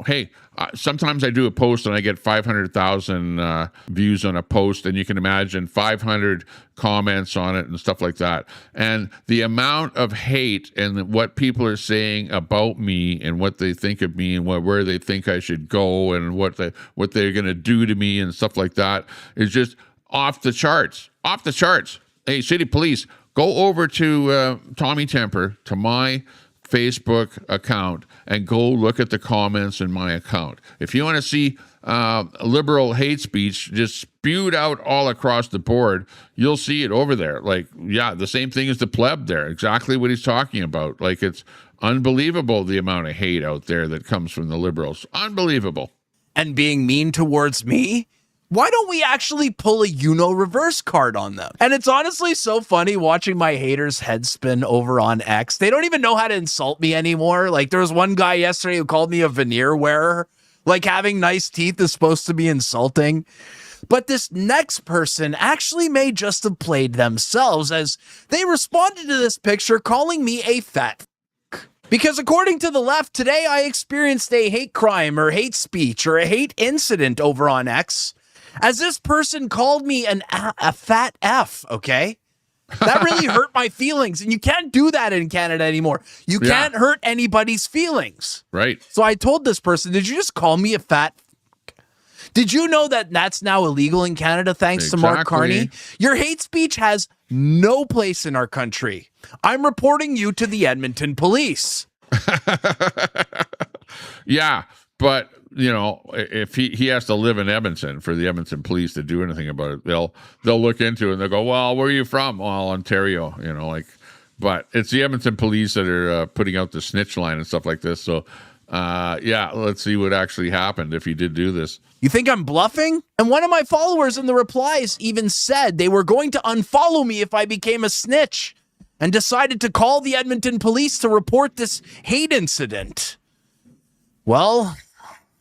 hey, sometimes I do a post and I get 500,000 views on a post, and you can imagine 500 comments on it and stuff like that. And the amount of hate and what people are saying about me and what they think of me and where they think I should go and what they're going to do to me and stuff like that is just off the charts. Off the charts. Hey, city police, go over to Tommy Temper, to my Facebook account, and go look at the comments in my account. If you want to see liberal hate speech just spewed out all across the board, you'll see it over there. Like, yeah, the same thing as the pleb there. Exactly what he's talking about. Like, it's unbelievable the amount of hate out there that comes from the liberals. Unbelievable. And being mean towards me? Why don't we actually pull a reverse card on them? And it's honestly so funny watching my haters head spin over on X. They don't even know how to insult me anymore. Like, there was one guy yesterday who called me a veneer wearer. Like, having nice teeth is supposed to be insulting. But this next person actually may just have played themselves, as they responded to this picture calling me a fat because according to the left, today I experienced a hate crime or hate speech or a hate incident over on X, as this person called me a fat F, okay? That really hurt my feelings, and you can't do that in Canada anymore. You can't hurt anybody's feelings. Right. So I told this person, did you just call me a fat f-? Did you know that that's now illegal in Canada thanks to Mark Carney? Your hate speech has no place in our country. I'm reporting you to the Edmonton police. Yeah, but if he has to live in Edmonton for the Edmonton police to do anything about it, they'll look into it and they'll go, well, where are you from? Well, Ontario, but it's the Edmonton police that are putting out the snitch line and stuff like this. So, let's see what actually happened if he did do this. You think I'm bluffing? And one of my followers in the replies even said they were going to unfollow me if I became a snitch, and decided to call the Edmonton police to report this hate incident. Well,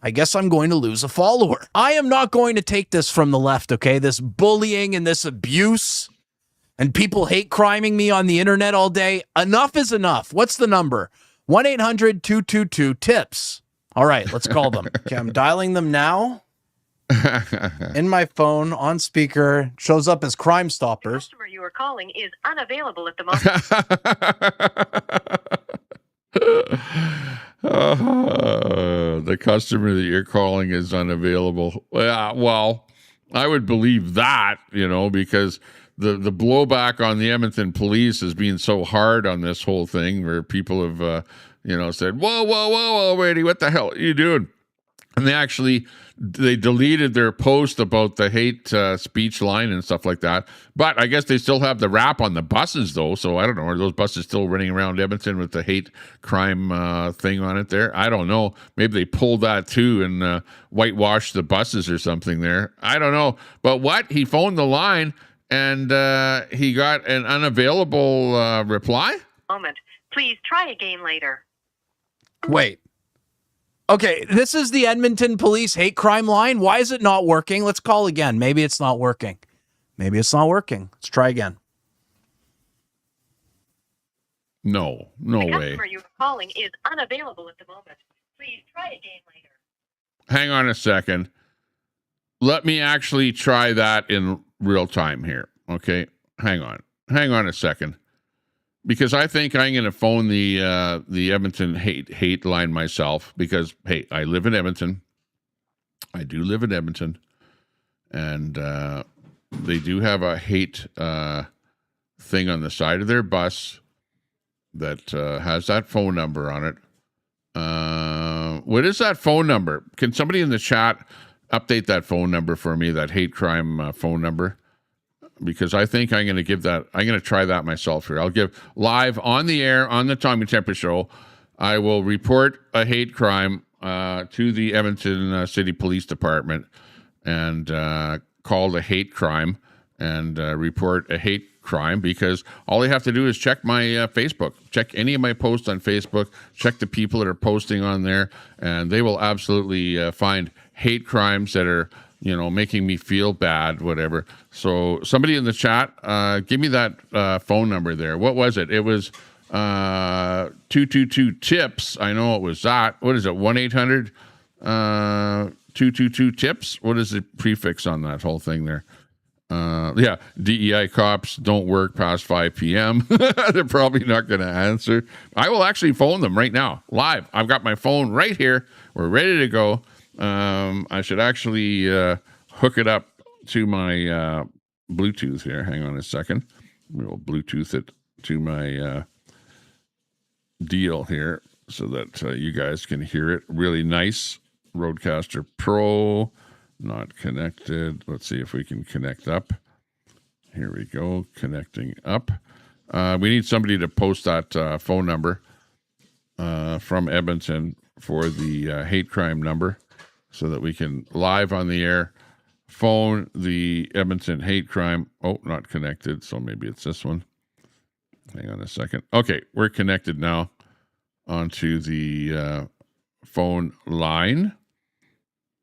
I guess I'm going to lose a follower. I am not going to take this from the left, okay? This bullying and this abuse and people hate criming me on the internet all day. Enough is enough. What's the number? 1-800-222-TIPS. All right, let's call them. Okay, I'm dialing them now. In my phone, on speaker, shows up as Crime Stoppers. The customer you are calling is unavailable at the moment. The customer that you're calling is unavailable. Well, I would believe that, because the blowback on the Edmonton police has been so hard on this whole thing, where people have, said, whoa, Brady, what the hell are you doing? And they deleted their post about the hate speech line and stuff like that. But I guess they still have the wrap on the buses, though. So I don't know. Are those buses still running around Edmonton with the hate crime thing on it there? I don't know. Maybe they pulled that too and whitewashed the buses or something there. I don't know. But what? He phoned the line and he got an unavailable reply? moment. Please try again later. Wait. Okay, this is the Edmonton police hate crime line. Why is it not working? Let's call again. Maybe it's not working. Maybe it's not working. Let's try again. No The way. customer you're calling is unavailable at the moment. Please try again later. Hang on a second. Let me actually try that in real time here. Okay, hang on a second, because I think I'm going to phone the Edmonton hate line myself, because hey, I live in Edmonton. I do live in Edmonton, and they do have a hate thing on the side of their bus that has that phone number on it. What is that phone number? Can somebody in the chat update that phone number for me, that hate crime phone number? Because I think I'm going to give that, I'm going to try that myself here. I'll give live on the air on the Tommy Temper Show. I will report a hate crime to the Edmonton City Police Department and call the hate crime and report a hate crime, because all they have to do is check my Facebook, check any of my posts on Facebook, check the people that are posting on there, and they will absolutely find hate crimes that are, you know, making me feel bad, whatever. So somebody in the chat, give me that phone number there. What was it? It was 222-TIPS. I know it was that. What is it? 1-800-222-TIPS? What is the prefix on that whole thing there? Yeah, DEI cops don't work past 5 p.m. They're probably not going to answer. I will actually phone them right now, live. I've got my phone right here. We're ready to go. I should actually hook it up to my Bluetooth here. Hang on a second. We'll Bluetooth it to my deal here so that you guys can hear it really nice. Roadcaster Pro. Not connected. Let's see if we can connect up. Here we go. Connecting up. We need somebody to post that phone number from Edmonton for the hate crime number so that we can live on the air phone the Edmonton hate crime. Oh, not connected. So maybe it's this one. Hang on a second. Okay, we're connected now onto the phone line.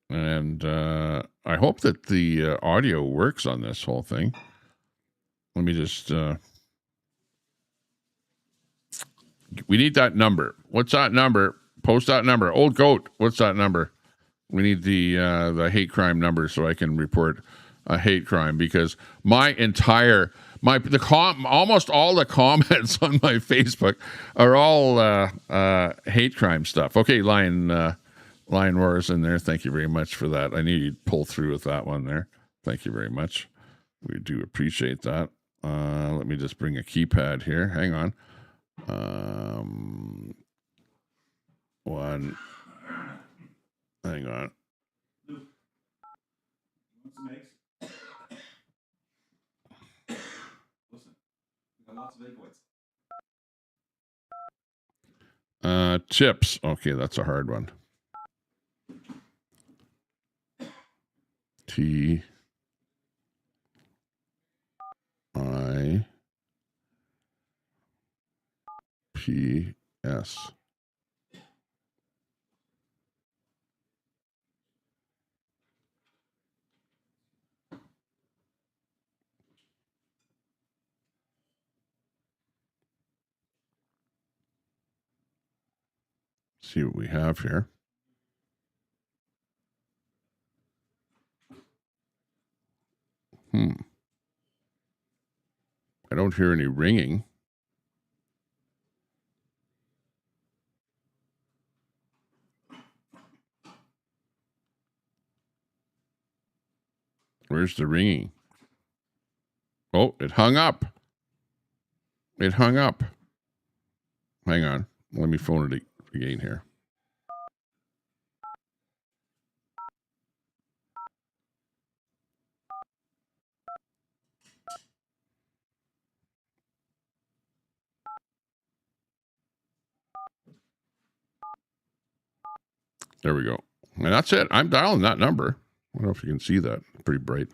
And I hope that the audio works on this whole thing. Let me just... we need that number. What's that number? Post that number. Old Goat, what's that number? We need the hate crime number so I can report a hate crime, because my entire... almost all the comments on my Facebook are all hate crime stuff. Okay, Lion Roars in there. Thank you very much for that. I knew you'd pull through with that one there. Thank you very much. We do appreciate that. Let me just bring a keypad here. Hang on. One. Hang on. Chips. Okay, that's a hard one. TIPS. See what we have here. I don't hear any ringing. Where's the ringing? Oh, it hung up. It hung up. Hang on. Let me phone it again here. There we go. And that's it. I'm dialing that number. I don't know if you can see that. Pretty bright.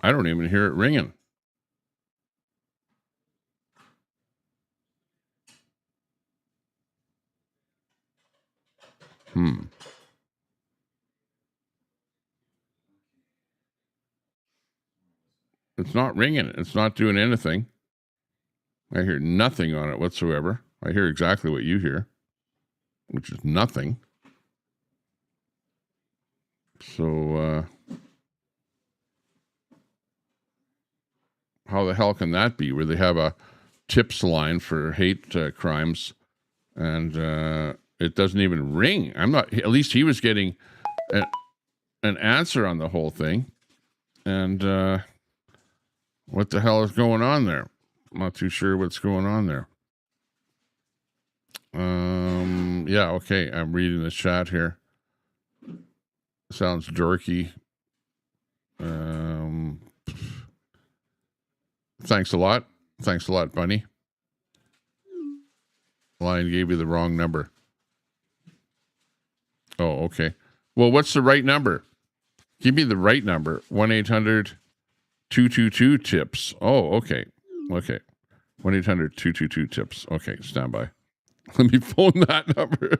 I don't even hear it ringing. It's not ringing. It's not doing anything. I hear nothing on it whatsoever. I hear exactly what you hear, which is nothing. So, how the hell can that be, where they have a tips line for hate crimes and it doesn't even ring. I'm not. At least he was getting an answer on the whole thing, and what the hell is going on there? I'm not too sure what's going on there. Yeah, okay. I'm reading the chat here. Sounds dorky. Thanks a lot. Thanks a lot, Bunny. Lion gave you the wrong number. Oh, okay. Well, what's the right number? Give me the right number. 1-800-222-TIPS. Oh, okay. Okay. 1-800-222-TIPS. Okay, stand by. Let me phone that number.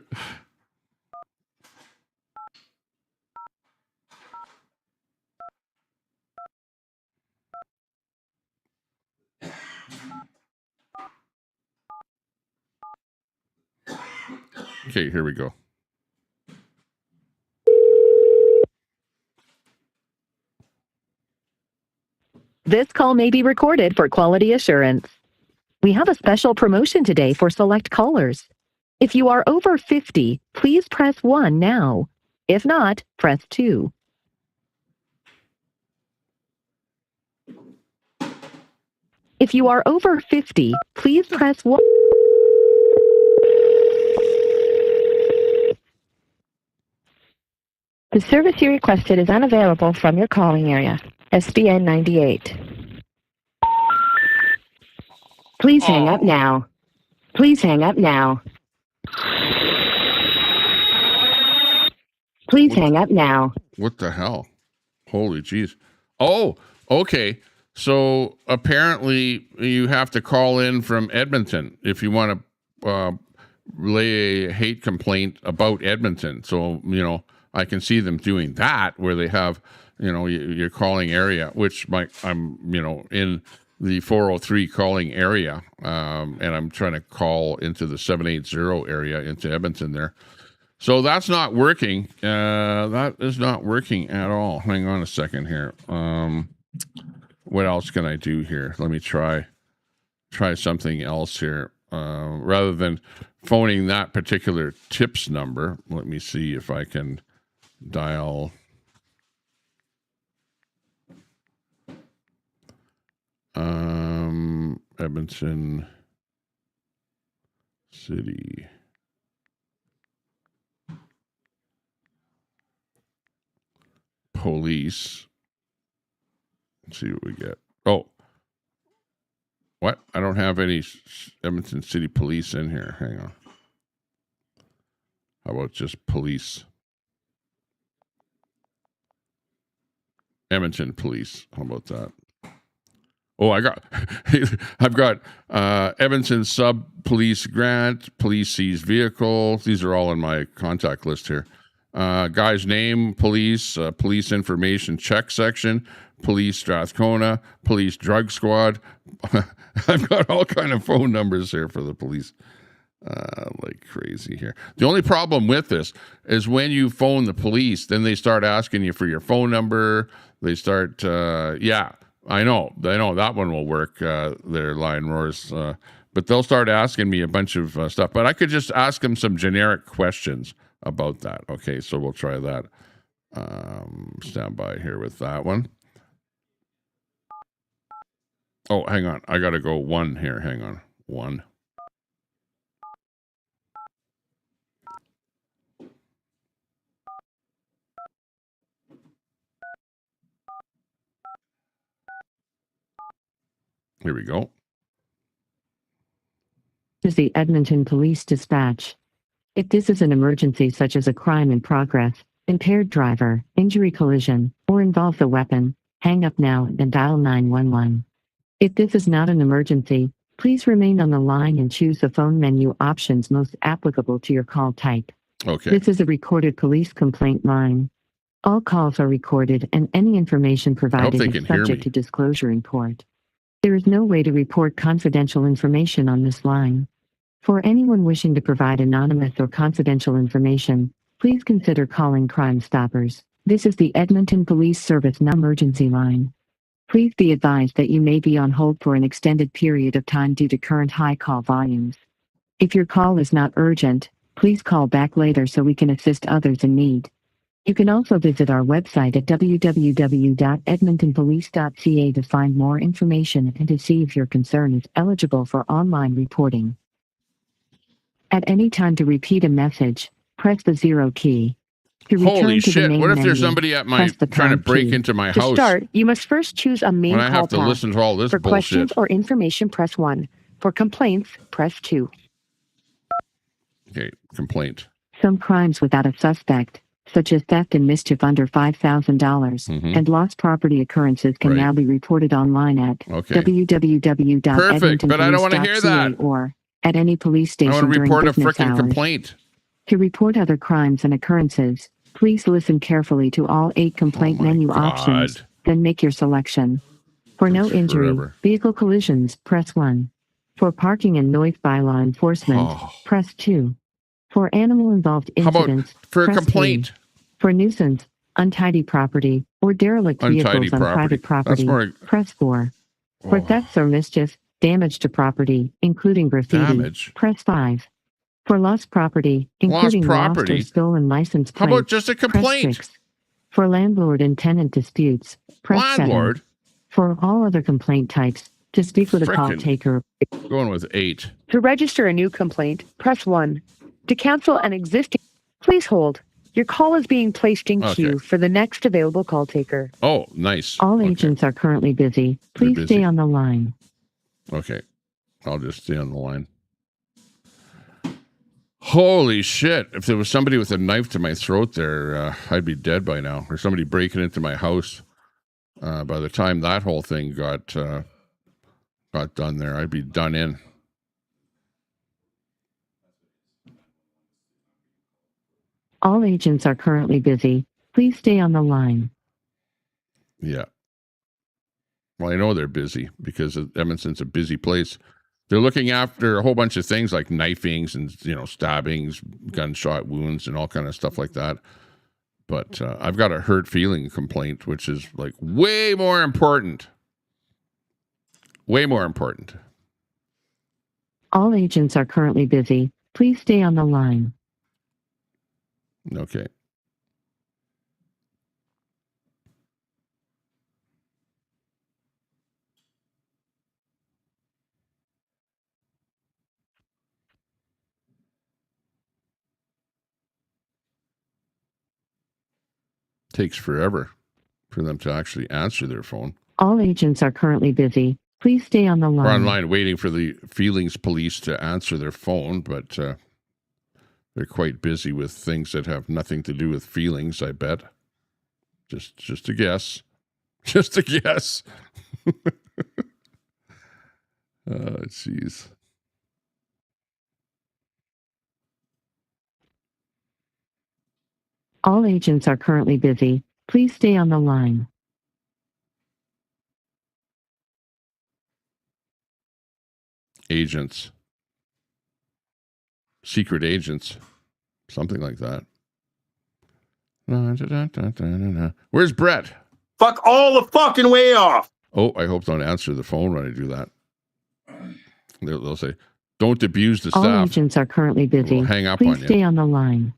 Okay, here we go. This call may be recorded for quality assurance. We have a special promotion today for select callers. If you are over 50, please press 1 now. If not, press 2. If you are over 50, please press 1. The service you requested is unavailable from your calling area. SBN 98. Please hang up now. Please hang up now. Please hang up now. What the hell? Holy jeez. Oh, okay. So apparently you have to call in from Edmonton if you want to lay a hate complaint about Edmonton. So, I can see them doing that where they have, your calling area, which I'm, in the 403 calling area, and I'm trying to call into the 780 area into Edmonton there. So that's not working. That is not working at all. Hang on a second here. What else can I do here? Let me try something else here. Rather than phoning that particular tips number, let me see if I can dial Edmonton City Police. Let's see what we get. Oh, what? I don't have any Edmonton City Police in here. Hang on. How about just police? Edmonton Police. How about that? Oh, I've got Edmonton Sub Police Grant, Police Seize Vehicle. These are all in my contact list here. Guy's name, police, police information check section, police Strathcona, police drug squad. I've got all kind of phone numbers here for the police. Like crazy here. The only problem with this is when you phone the police, then they start asking you for your phone number. They start, I know that one will work. Their line roars, but they'll start asking me a bunch of stuff. But I could just ask them some generic questions about that. Okay, so we'll try that. Stand by here with that one. Oh, hang on. I got to go 1 here. Hang on. 1. Here we go. This is the Edmonton Police Dispatch. If this is an emergency such as a crime in progress, impaired driver, injury collision, or involves a weapon, hang up now and dial 911. If this is not an emergency, please remain on the line and choose the phone menu options most applicable to your call type. Okay. This is a recorded police complaint line. All calls are recorded and any information provided is subject to disclosure in court. There is no way to report confidential information on this line. For anyone wishing to provide anonymous or confidential information, please consider calling Crime Stoppers. This is the Edmonton Police Service emergency line. Please be advised that you may be on hold for an extended period of time due to current high call volumes. If your call is not urgent, please call back later so we can assist others in need. You can also visit our website at www.edmontonpolice.ca to find more information and to see if your concern is eligible for online reporting. At any time to repeat a message, press the 0 key. To return Holy to the shit! main What if menu, there's somebody at my press the trying to pound break key. into my To house? start, you must first choose a main When I call have to path. listen to all this For questions bullshit. or information, press 1. For complaints, press 2. Okay, complaint. Some crimes without a suspect, such as theft and mischief under $5,000, and lost property occurrences can now be reported online at Perfect, but I don't want to hear that. or at any police station I want to during report a business frickin' hours. complaint. To report other crimes and occurrences, please listen carefully to all 8 complaint menu options, then make your selection. For no injury, vehicle collisions, press 1. For parking and noise bylaw enforcement, press 2. For animal-involved incidents, for a press complaint? 3. For nuisance, untidy property, or derelict vehicles on private property, press 4. For thefts or mischief, damage to property, including graffiti, press 5. For lost property, including lost or stolen license plates, how about just a complaint? Press 6. For landlord and tenant disputes, press 7. For all other complaint types, to speak with a call taker. Going with 8. To register a new complaint, press 1. To cancel an existing, please hold. Your call is being placed in queue for the next available call taker. Oh, nice. All agents are currently busy. Please stay on the line. Okay. I'll just stay on the line. Holy shit. If there was somebody with a knife to my throat there, I'd be dead by now. Or somebody breaking into my house. By the time that whole thing got done there, I'd be done in. All agents are currently busy. Please stay on the line. Yeah. Well, I know they're busy because Edmonton's a busy place. They're looking after a whole bunch of things like knifings and, stabbings, gunshot wounds, and all kind of stuff like that. But I've got a hurt feeling complaint, which is like way more important. Way more important. All agents are currently busy. Please stay on the line. Okay. Takes forever for them to actually answer their phone. All agents are currently busy. Please stay on the line. We're online waiting for the feelings police to answer their phone, but they're quite busy with things that have nothing to do with feelings, I bet. Just a guess. Just a guess. Jeez. All agents are currently busy. Please stay on the line. Agents. Secret agents. Something like that. Where's Brett? Fuck all the fucking way off. Oh, I hope don't answer the phone when I do that. They'll say, don't abuse the staff. All agents are currently busy. We'll hang up Please on you. stay on the line.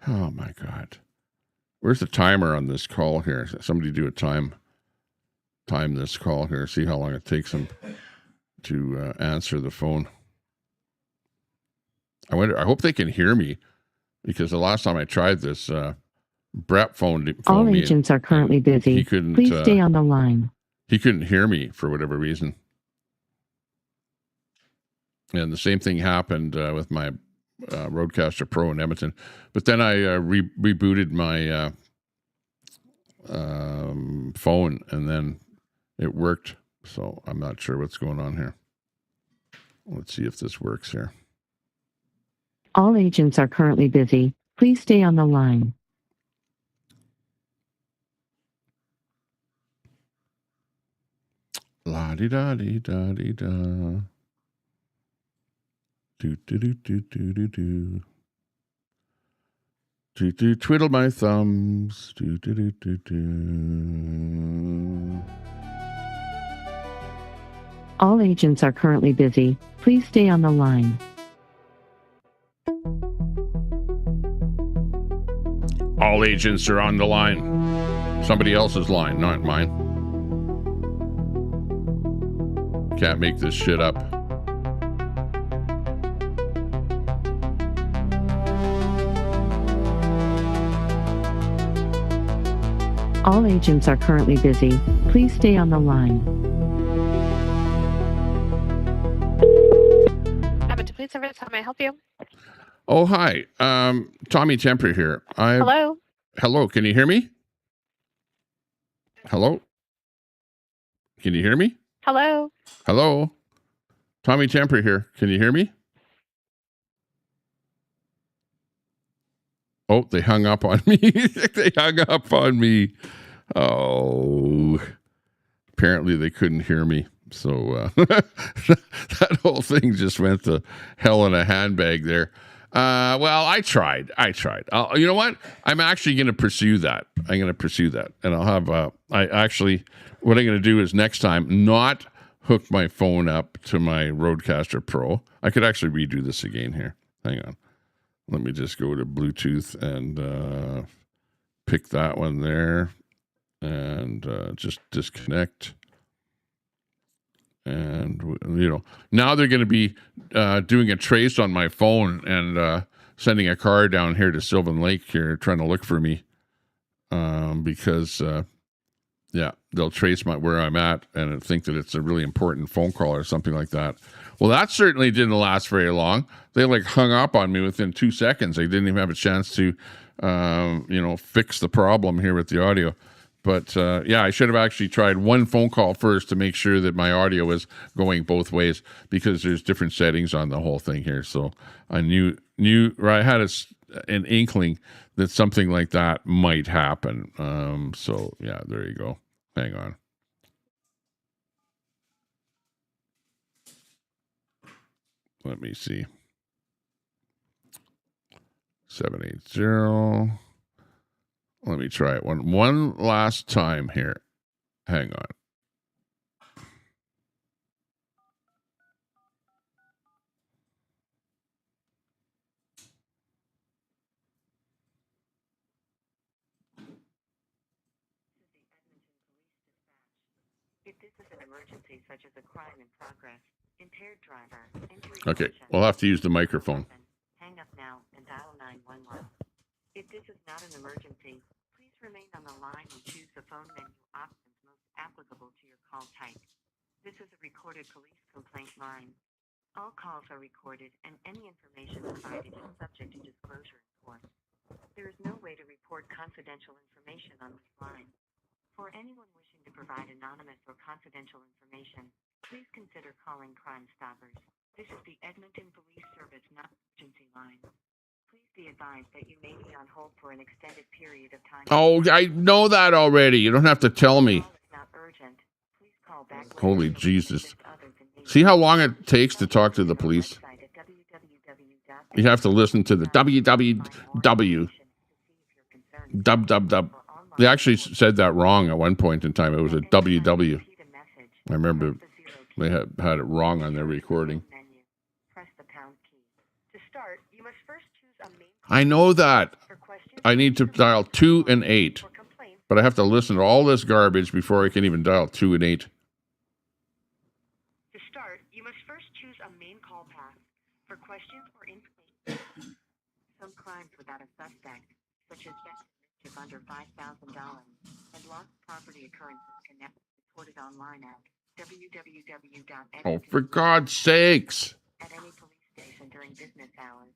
Oh, my God. Where's the timer on this call here? Somebody do a time this call here. See how long it takes them to answer the phone. I hope they can hear me, because the last time I tried this, Brett phoned All me. agents are currently busy. He couldn't. Please stay on the line. He couldn't hear me for whatever reason. And the same thing happened with my Rodecaster Pro in Edmonton. But then I rebooted my phone, and then it worked. So I'm not sure what's going on here. Let's see if this works here. All agents are currently busy. Please stay on the line. La-di-da-di-da-di-da. Do-do-do-do-do-do-do. Do-do, twiddle my thumbs. Do-do-do-do-do. All agents are currently busy. Please stay on the line. All agents are on the line. Somebody else's line, not mine. Can't make this shit up. All agents are currently busy. Please stay on the line. Police service, how may I help you? Oh, hi. Tommy Temper here. Hello? Hello, can you hear me? Hello? Can you hear me? Hello? Hello? Tommy Temper here. Can you hear me? Oh, they hung up on me. They hung up on me. Oh, apparently they couldn't hear me. So that whole thing just went to hell in a handbag there. Well, I tried. You know what? I'm actually going to pursue that. I'm going to pursue that. And I'll have, what I'm going to do is next time not hook my phone up to my Rodecaster Pro. I could actually redo this again here. Hang on. Let me just go to Bluetooth and pick that one there and just disconnect. And, you know, now they're going to be doing a trace on my phone and sending a car down here to Sylvan Lake here trying to look for me because, they'll trace where I'm at and think that it's a really important phone call or something like that. Well, that certainly didn't last very long. They hung up on me within 2 seconds. They didn't even have a chance to, fix the problem here with the audio. But, I should have actually tried one phone call first to make sure that my audio was going both ways because there's different settings on the whole thing here. So I I had an inkling that something like that might happen. There you go. Hang on. Let me see. 780. Let me try it one last time here. Hang on. If this is an emergency such as a crime in progress, impaired driver, injury. Okay, we'll have to use the microphone. Hang up now and dial 911. If this is not an emergency, please remain on the line and choose the phone menu options most applicable to your call type. This is a recorded police complaint line. All calls are recorded and any information provided is subject to disclosure in court. There is no way to report confidential information on this line. For anyone wishing to provide anonymous or confidential information, please consider calling Crime Stoppers. This is the Edmonton Police Service not emergency line. Please be advised that you may be on hold for an extended period of time. Oh, I know that already. You don't have to tell me. Not urgent. Please call back. Holy Jesus. See how long it takes to talk to the police? You have to listen to the www. Dub. They actually said that wrong at one point in time. It was a WW. I remember they had it wrong on their recording. I know that. I need to dial 2 and 8. But I have to listen to all this garbage before I can even dial 2 and 8. To start, you must first choose a main call path. For questions or information, some crimes without a suspect, such as theft under $5,000 and lost property occurrences can now be reported online at www.edmonton. Oh, for God's sakes! At any police station during business hours.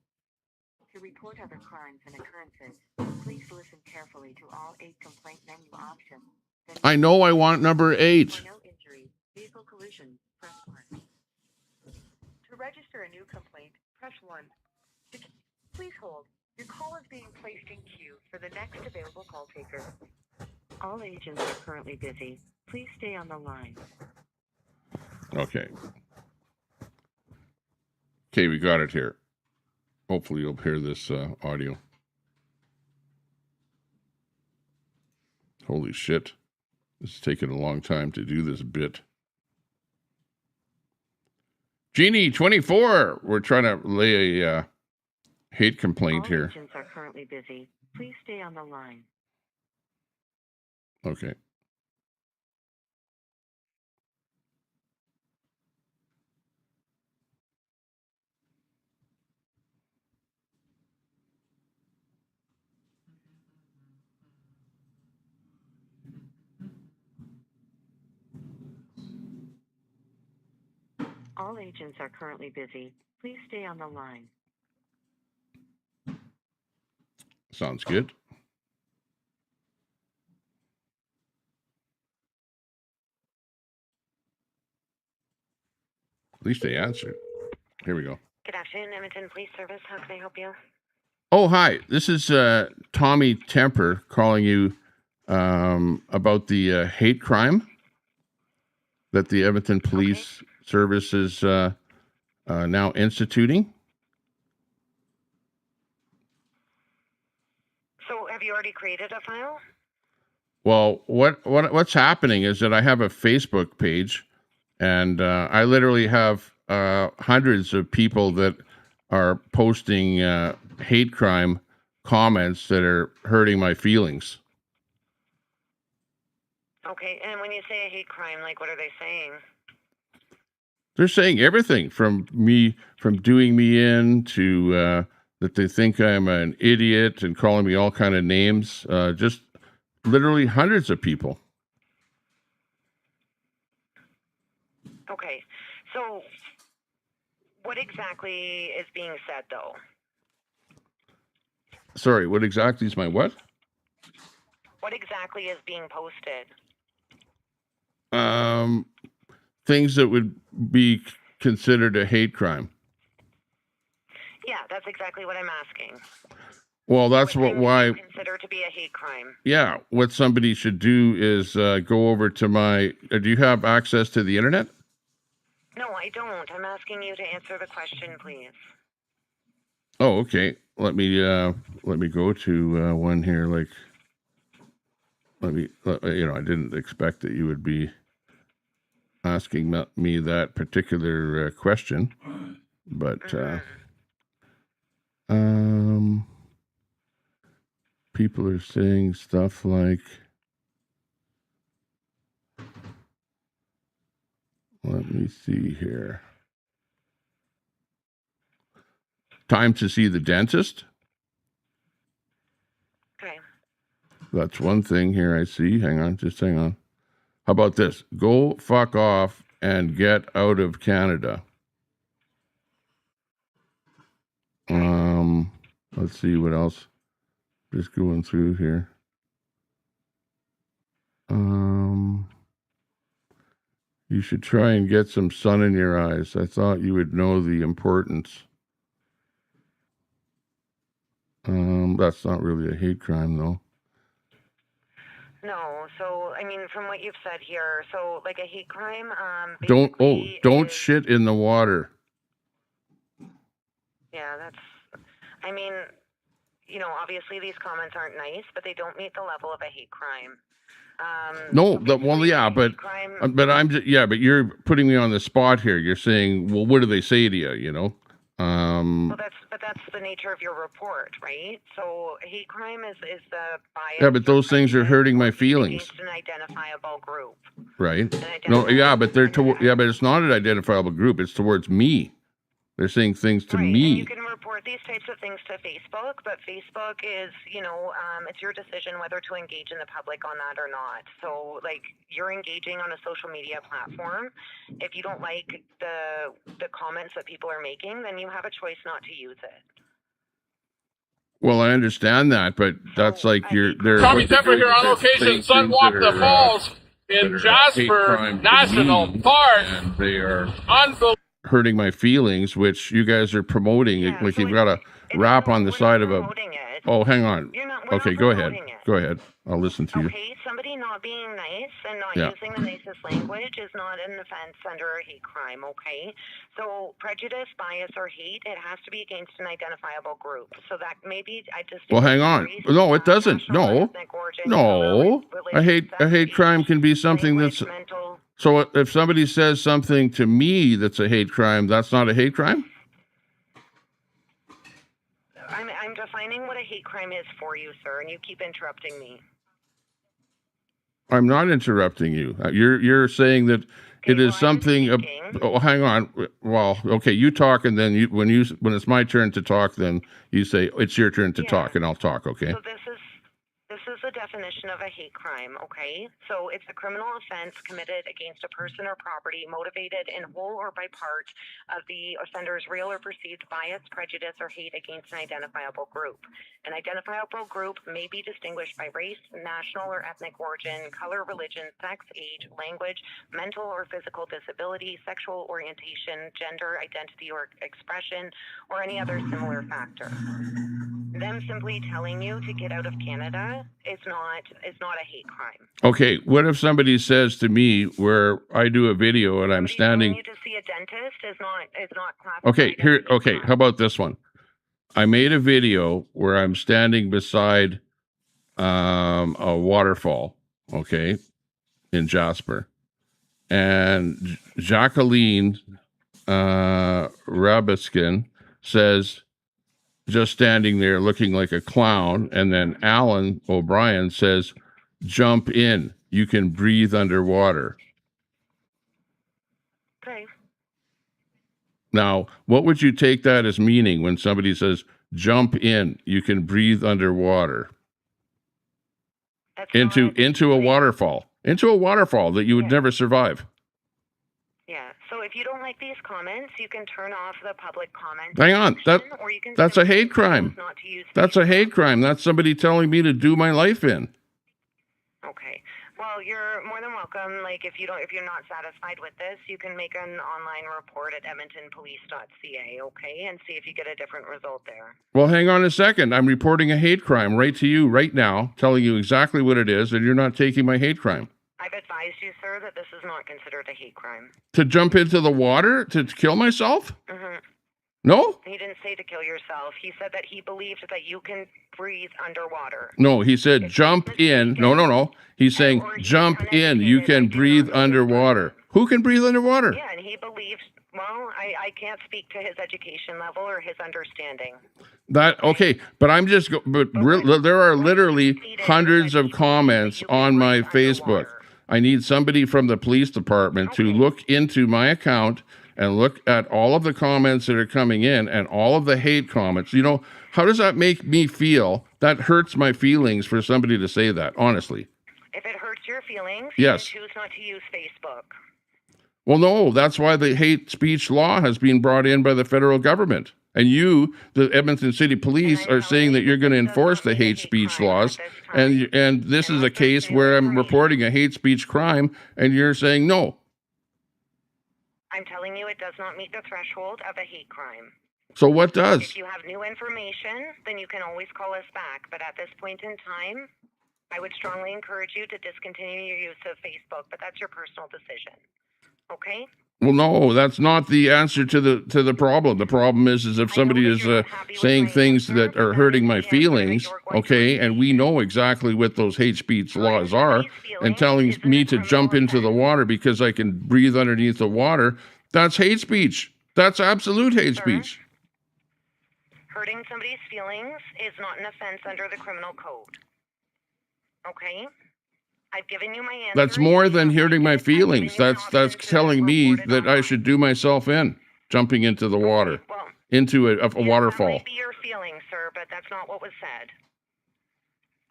To report other crimes and occurrences, please listen carefully to all 8 complaint menu options. I know I want number 8. For no injury, vehicle collision, press 1. To register a new complaint, press 1. Please hold. Your call is being placed in queue for the next available call taker. All agents are currently busy. Please stay on the line. Okay, we got it here. Hopefully you'll hear this audio. Holy shit. It's taken a long time to do this bit. Genie 24. We're trying to lay a hate complaint All here. agents are currently busy. Please stay on the line. Okay. All agents are currently busy. Please stay on the line. Sounds good. At least they answered. Here we go. Good afternoon, Edmonton Police Service. How can I help you? Oh, hi. This is Tommy Temper calling you about the hate crime that the Edmonton Police Service is now instituting. So, have you already created a file? Well, what's happening is that I have a Facebook page, and I literally have hundreds of people that are posting hate crime comments that are hurting my feelings. Okay, and when you say a hate crime, like, what are they saying? They're saying everything from doing me in to that they think I'm an idiot and calling me all kind of names. Just literally hundreds of people. Okay, so what exactly is being said, though? Sorry, what exactly is my what? What exactly is being posted? Things that would be considered a hate crime. Yeah, that's exactly what I'm asking. Well, that's why you consider to be a hate crime. Yeah, what somebody should do is go over to my. Do you have access to the internet? No, I don't. I'm asking you to answer the question, please. Oh, okay. Let me go to one here. Like, I didn't expect that you would be asking me that particular question, but people are saying stuff like, let me see here. Time to see the dentist. Okay. That's one thing here I see. Hang on. How about this? Go fuck off and get out of Canada. Let's see what else. Just going through here. You should try and get some sun in your eyes. I thought you would know the importance. That's not really a hate crime, though. No, so I mean, from what you've said here, so like a hate crime. Don't shit in the water. Yeah, that's. I mean, obviously these comments aren't nice, but they don't meet the level of a hate crime. But you're putting me on the spot here. You're saying, well, what do they say to you? You know. Well, that's the nature of your report, right? So hate crime is the bias. Yeah, but those things are hurting my feelings. Against an identifiable group. Right. No. Yeah, but but it's not an identifiable group. It's towards me. They're saying things to me. And you can report these types of things to Facebook, but Facebook is, it's your decision whether to engage in the public on that or not. So, like, you're engaging on a social media platform. If you don't like the comments that people are making, then you have a choice not to use it. Well, I understand that, but that's like they're Tommy Temper here on location, Sunwalk Falls in Jasper National Park. And they are hurting my feelings, which you guys are promoting. Yeah, like, so you've got a wrap on the side of a. Oh, hang on. Okay, go ahead. Go ahead. I'll listen to you. Okay, somebody not being nice and not using the nicest language is not an offense under a hate crime, okay? So prejudice, bias, or hate, it has to be against an identifiable group. So that maybe I just... Well, hang on. No, it doesn't. No. A hate crime can be something that's So if somebody says something to me that's a hate crime, that's not a hate crime? I'm defining what a hate crime is for you, sir, and you keep interrupting me. I'm not interrupting you. You're saying that it is something. Oh, hang on. Well, okay, you talk, and then when it's my turn to talk, then you say it's your turn to talk, and I'll talk. Okay. So this is the definition of a hate crime, okay? So it's a criminal offense committed against a person or property motivated in whole or by part of the offender's real or perceived bias, prejudice, or hate against an identifiable group. An identifiable group may be distinguished by race, national or ethnic origin, color, religion, sex, age, language, mental or physical disability, sexual orientation, gender, identity, or expression, or any other similar factor. Them simply telling you to get out of Canada is not a hate crime. Okay, what if somebody says to me where I do a video and I'm standing? You to see a dentist is not classified. Okay, here. Okay, how about this one? I made a video where I'm standing beside a waterfall. Okay, in Jasper, and Jacqueline Rabiskin says, just standing there looking like a clown. And then Alan O'Brien says, jump in. You can breathe underwater. Okay. Now, what would you take that as meaning when somebody says, jump in, you can breathe underwater? Into a waterfall. Into a waterfall that you would never survive. Yeah. So if you don't like these comments, you can turn off the public comment. Hang on. That's a hate crime. That's a hate crime. That's somebody telling me to do my life in. Okay. Well, you're more than welcome. Like if you're not satisfied with this, you can make an online report at edmontonpolice.ca, okay, and see if you get a different result there. Well, hang on a second. I'm reporting a hate crime right to you right now, telling you exactly what it is, and you're not taking my hate crime. I've advised you, sir, that this is not considered a hate crime. To jump into the water to kill myself? Mm-hmm. No? He didn't say to kill yourself. He said that he believed that you can breathe underwater. No, he said jump in. No. He's saying jump in. You can breathe underwater. Who can breathe underwater? Yeah, and he believes, well, I can't speak to his education level or his understanding. Okay, but there are literally hundreds of comments on my Facebook. I need somebody from the police department to look into my account and look at all of the comments that are coming in and all of the hate comments. You know, how does that make me feel? That hurts my feelings for somebody to say that, honestly. If it hurts your feelings, yes. You can choose not to use Facebook. Well, no, that's why the hate speech law has been brought in by the federal government. And you, the Edmonton City Police, are saying that you're going to enforce the hate speech laws. And this is a case where I'm reporting a hate speech crime, and you're saying no. I'm telling you it does not meet the threshold of a hate crime. So what does? If you have new information, then you can always call us back. But at this point in time, I would strongly encourage you to discontinue your use of Facebook, but that's your personal decision. Okay? Well, no, that's not the answer to the problem. The problem is if somebody is saying things that are hurting my feelings, okay, and we know exactly what those hate speech laws are, and telling me to jump into the water because I can breathe underneath the water, that's hate speech. That's absolute hate speech. Hurting somebody's feelings is not an offense under the criminal code. Okay? I've given you my answer. That's more than hurting my feelings. That's telling me that I should do myself in, jumping into the water, into a waterfall. That might be your feelings, sir, but that's not what was said.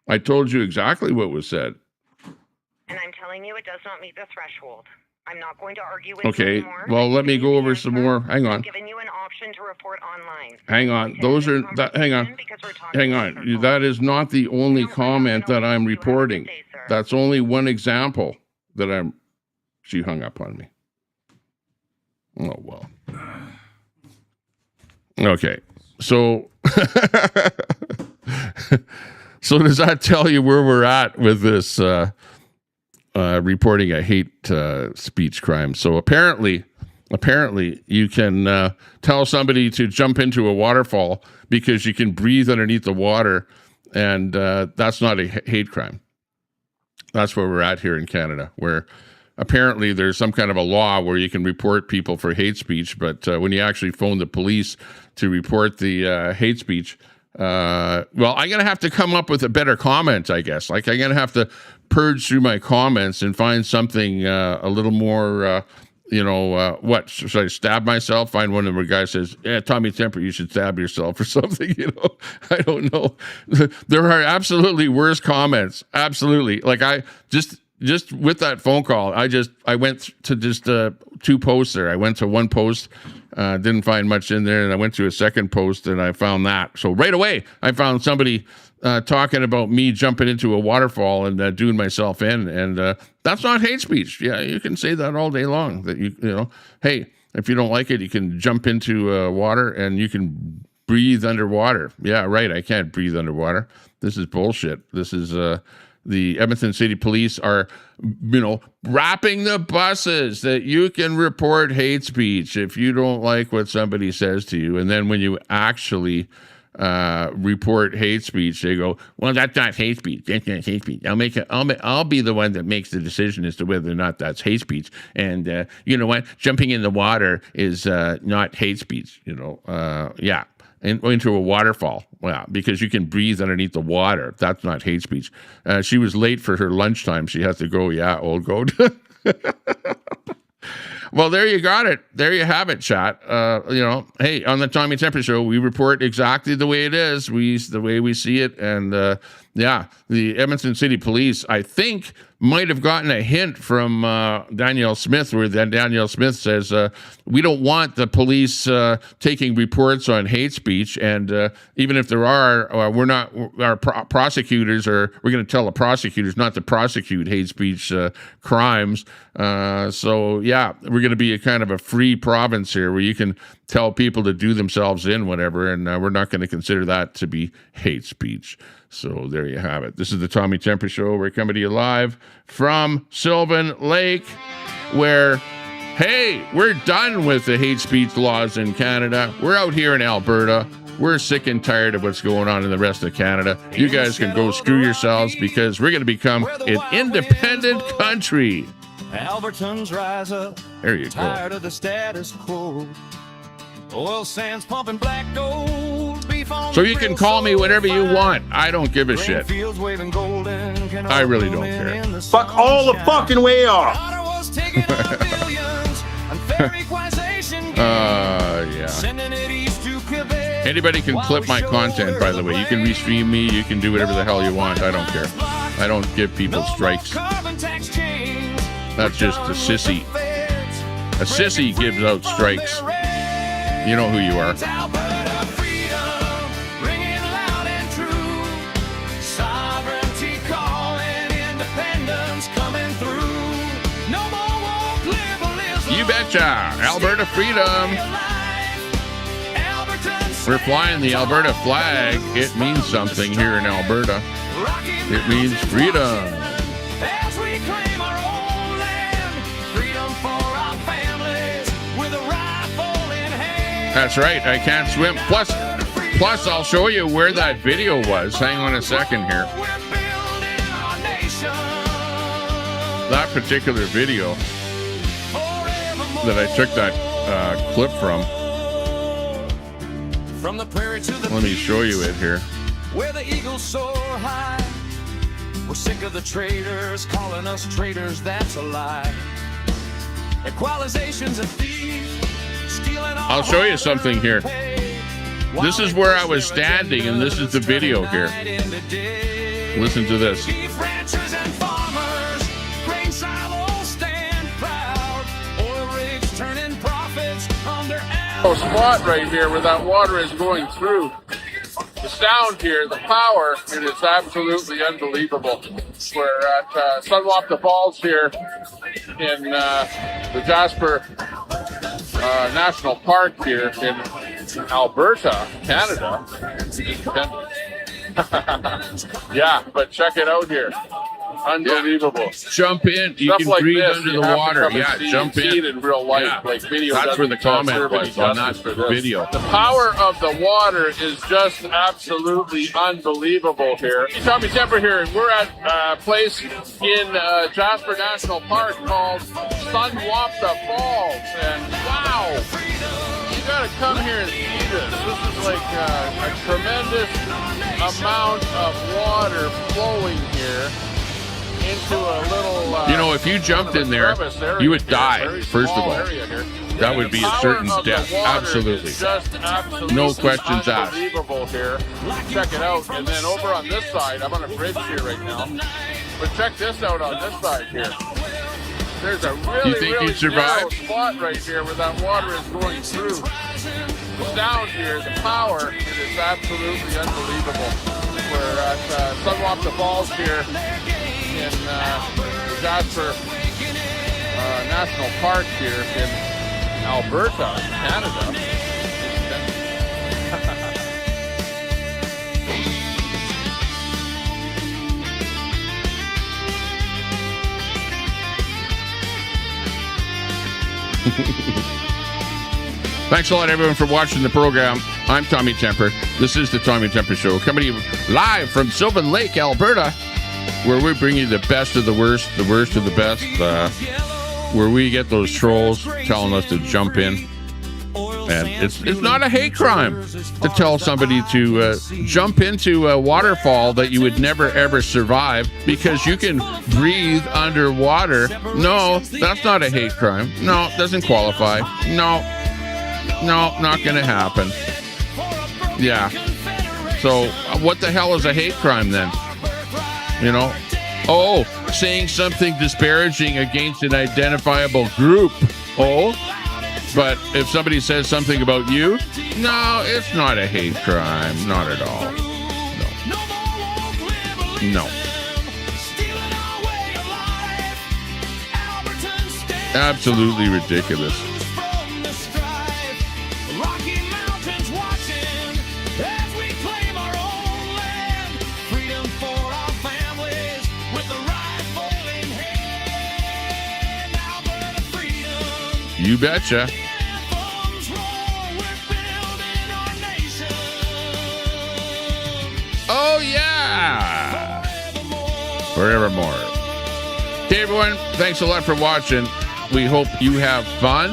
I told you exactly what was said. And I'm telling you it does not meet the threshold. I'm not going to argue with you anymore. Well, let me go over some more. Hang on. I've given you an option to report online. Hang on. Hang on. That is not the only comment that I'm reporting. That's only one example that she hung up on me. Oh, well. Okay. So, so does that tell you where we're at with this reporting a hate speech crime? So apparently you can tell somebody to jump into a waterfall because you can breathe underneath the water, and that's not a hate crime. That's where we're at here in Canada, where apparently there's some kind of a law where you can report people for hate speech, but when you actually phone the police to report the hate speech, well, I'm going to have to come up with a better comment, I guess. Like, I'm going to have to purge through my comments and find something a little more, what? Should I stab myself? Find one of the guys says, yeah, Tommy Temper, you should stab yourself or something, I don't know. There are absolutely worse comments. Absolutely. Like, I just with that phone call, I went to just 2 posts there. I went to one post, didn't find much in there, and I went to a second post and I found that. So right away, I found somebody talking about me jumping into a waterfall and doing myself in, and that's not hate speech. Yeah, you can say that all day long. That hey, if you don't like it, you can jump into water and you can breathe underwater. Yeah, right. I can't breathe underwater. This is bullshit. This is the Edmonton City Police are, wrapping the buses that you can report hate speech if you don't like what somebody says to you. And then when you actually report hate speech, they go, well, that's not hate speech. That's not hate speech. I'll be the one that makes the decision as to whether or not that's hate speech. And you know what? Jumping in the water is not hate speech. Yeah. And into a waterfall. Well, because you can breathe underneath the water. That's not hate speech. She was late for her lunchtime. She has to go. Yeah, old goat. Well, there you got it. There you have it, chat. Hey, on the Tommy Temper Show, we report exactly the way it is, the way we see it. And the Edmonton City Police, I think, might have gotten a hint from Danielle Smith, where Danielle Smith says, we don't want the police taking reports on hate speech. And even if there are, our prosecutors we're going to tell the prosecutors not to prosecute hate speech crimes. So, yeah, we're going to be a kind of a free province here where you can tell people to do themselves in, whatever, and we're not going to consider that to be hate speech. So there you have it. This is the Tommy Temper Show. We're coming to you live from Sylvan Lake, where, hey, we're done with the hate speech laws in Canada. We're out here in Alberta. We're sick and tired of what's going on in the rest of Canada. You guys can go screw yourselves, because we're going to become an independent country. Albertans rise up. There you go. Tired of the status quo. Oil sands pumping black gold. Beef on So you can call me whatever you want. I don't give a shit. fields waving golden. I really don't care. Fuck all the fucking way off. Yeah. Anybody can clip my content, by the way. You can restream me. You can do whatever the hell you want. I don't care. I don't give people strikes. That's just a sissy. A sissy gives out strikes. You know who you are. You betcha. Alberta freedom. We're flying the Alberta flag. It means something here in Alberta. It means freedom. That's right. I can't swim. Plus, I'll show you where that video was. Hang on a second here. That particular video that I took that clip from. From the prairie to the Let me show you it here. Where the eagles soar high. We're sick of the traitors calling us traitors. That's a lie. Equalization's a thief. I'll show you something here. This is where I was standing, and this is the video here. Listen to this. Spot right here where that water is going through. The sound here, the power, it is absolutely unbelievable. We're at Sunwapta Falls here in the Jasper National Park here in Alberta, Canada. Yeah, but check it out here. Unbelievable. Yeah. Jump in. You Stuff can like breathe this, under you the have to water. come and Yeah, see it in real life. Yeah. Like video. That's where the comment serve any was on that justice for this. video. The power of the water is just absolutely unbelievable here. Tommy Temper here, and we're at a place in Jasper National Park called Sunwapta Falls. And wow, you gotta come here and see this. This is like a tremendous amount of water flowing here into a little you know, if you jumped in there, you would die, first of all. That would be a certain death. Absolutely. No questions asked. Unbelievable here. Check it out. And then over on this side, I'm on a bridge here right now. But check this out on this side here. There's a really narrow spot right here where that water is going through. The sound here, the power, it is absolutely unbelievable. We're at Sunwapta Falls here in Jasper National Park here in Alberta, Canada. Thanks a lot, everyone, for watching the program. I'm Tommy Temper. This is the Tommy Temper Show, coming to you live from Sylvan Lake, Alberta, where we bring you the best of the worst of the best, where we get those trolls telling us to jump in. And it's not a hate crime to tell somebody to jump into a waterfall that you would never, ever survive because you can breathe underwater. No, that's not a hate crime. No, it doesn't qualify. No, not going to happen. Yeah. So what the hell is a hate crime then? You know? Oh, saying something disparaging against an identifiable group. Oh, but if somebody says something about you, no, it's not a hate crime. Not at all. No. Absolutely ridiculous. You betcha. Oh, yeah. Forevermore. Hey, everyone. Thanks a lot for watching. We hope you have fun.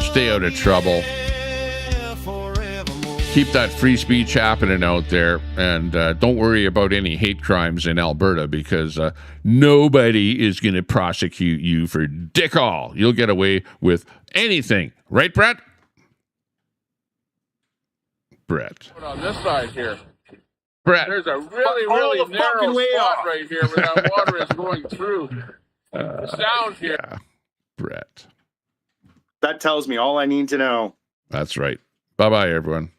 Stay out of trouble. Keep that free speech happening out there. And don't worry about any hate crimes in Alberta because nobody is going to prosecute you for dick all. You'll get away with anything. Right, Brett? Brett. On this side here. Brett. There's a really narrow spot right here where that water is going through. The sound here. Yeah. Brett. That tells me all I need to know. That's right. Bye-bye, everyone.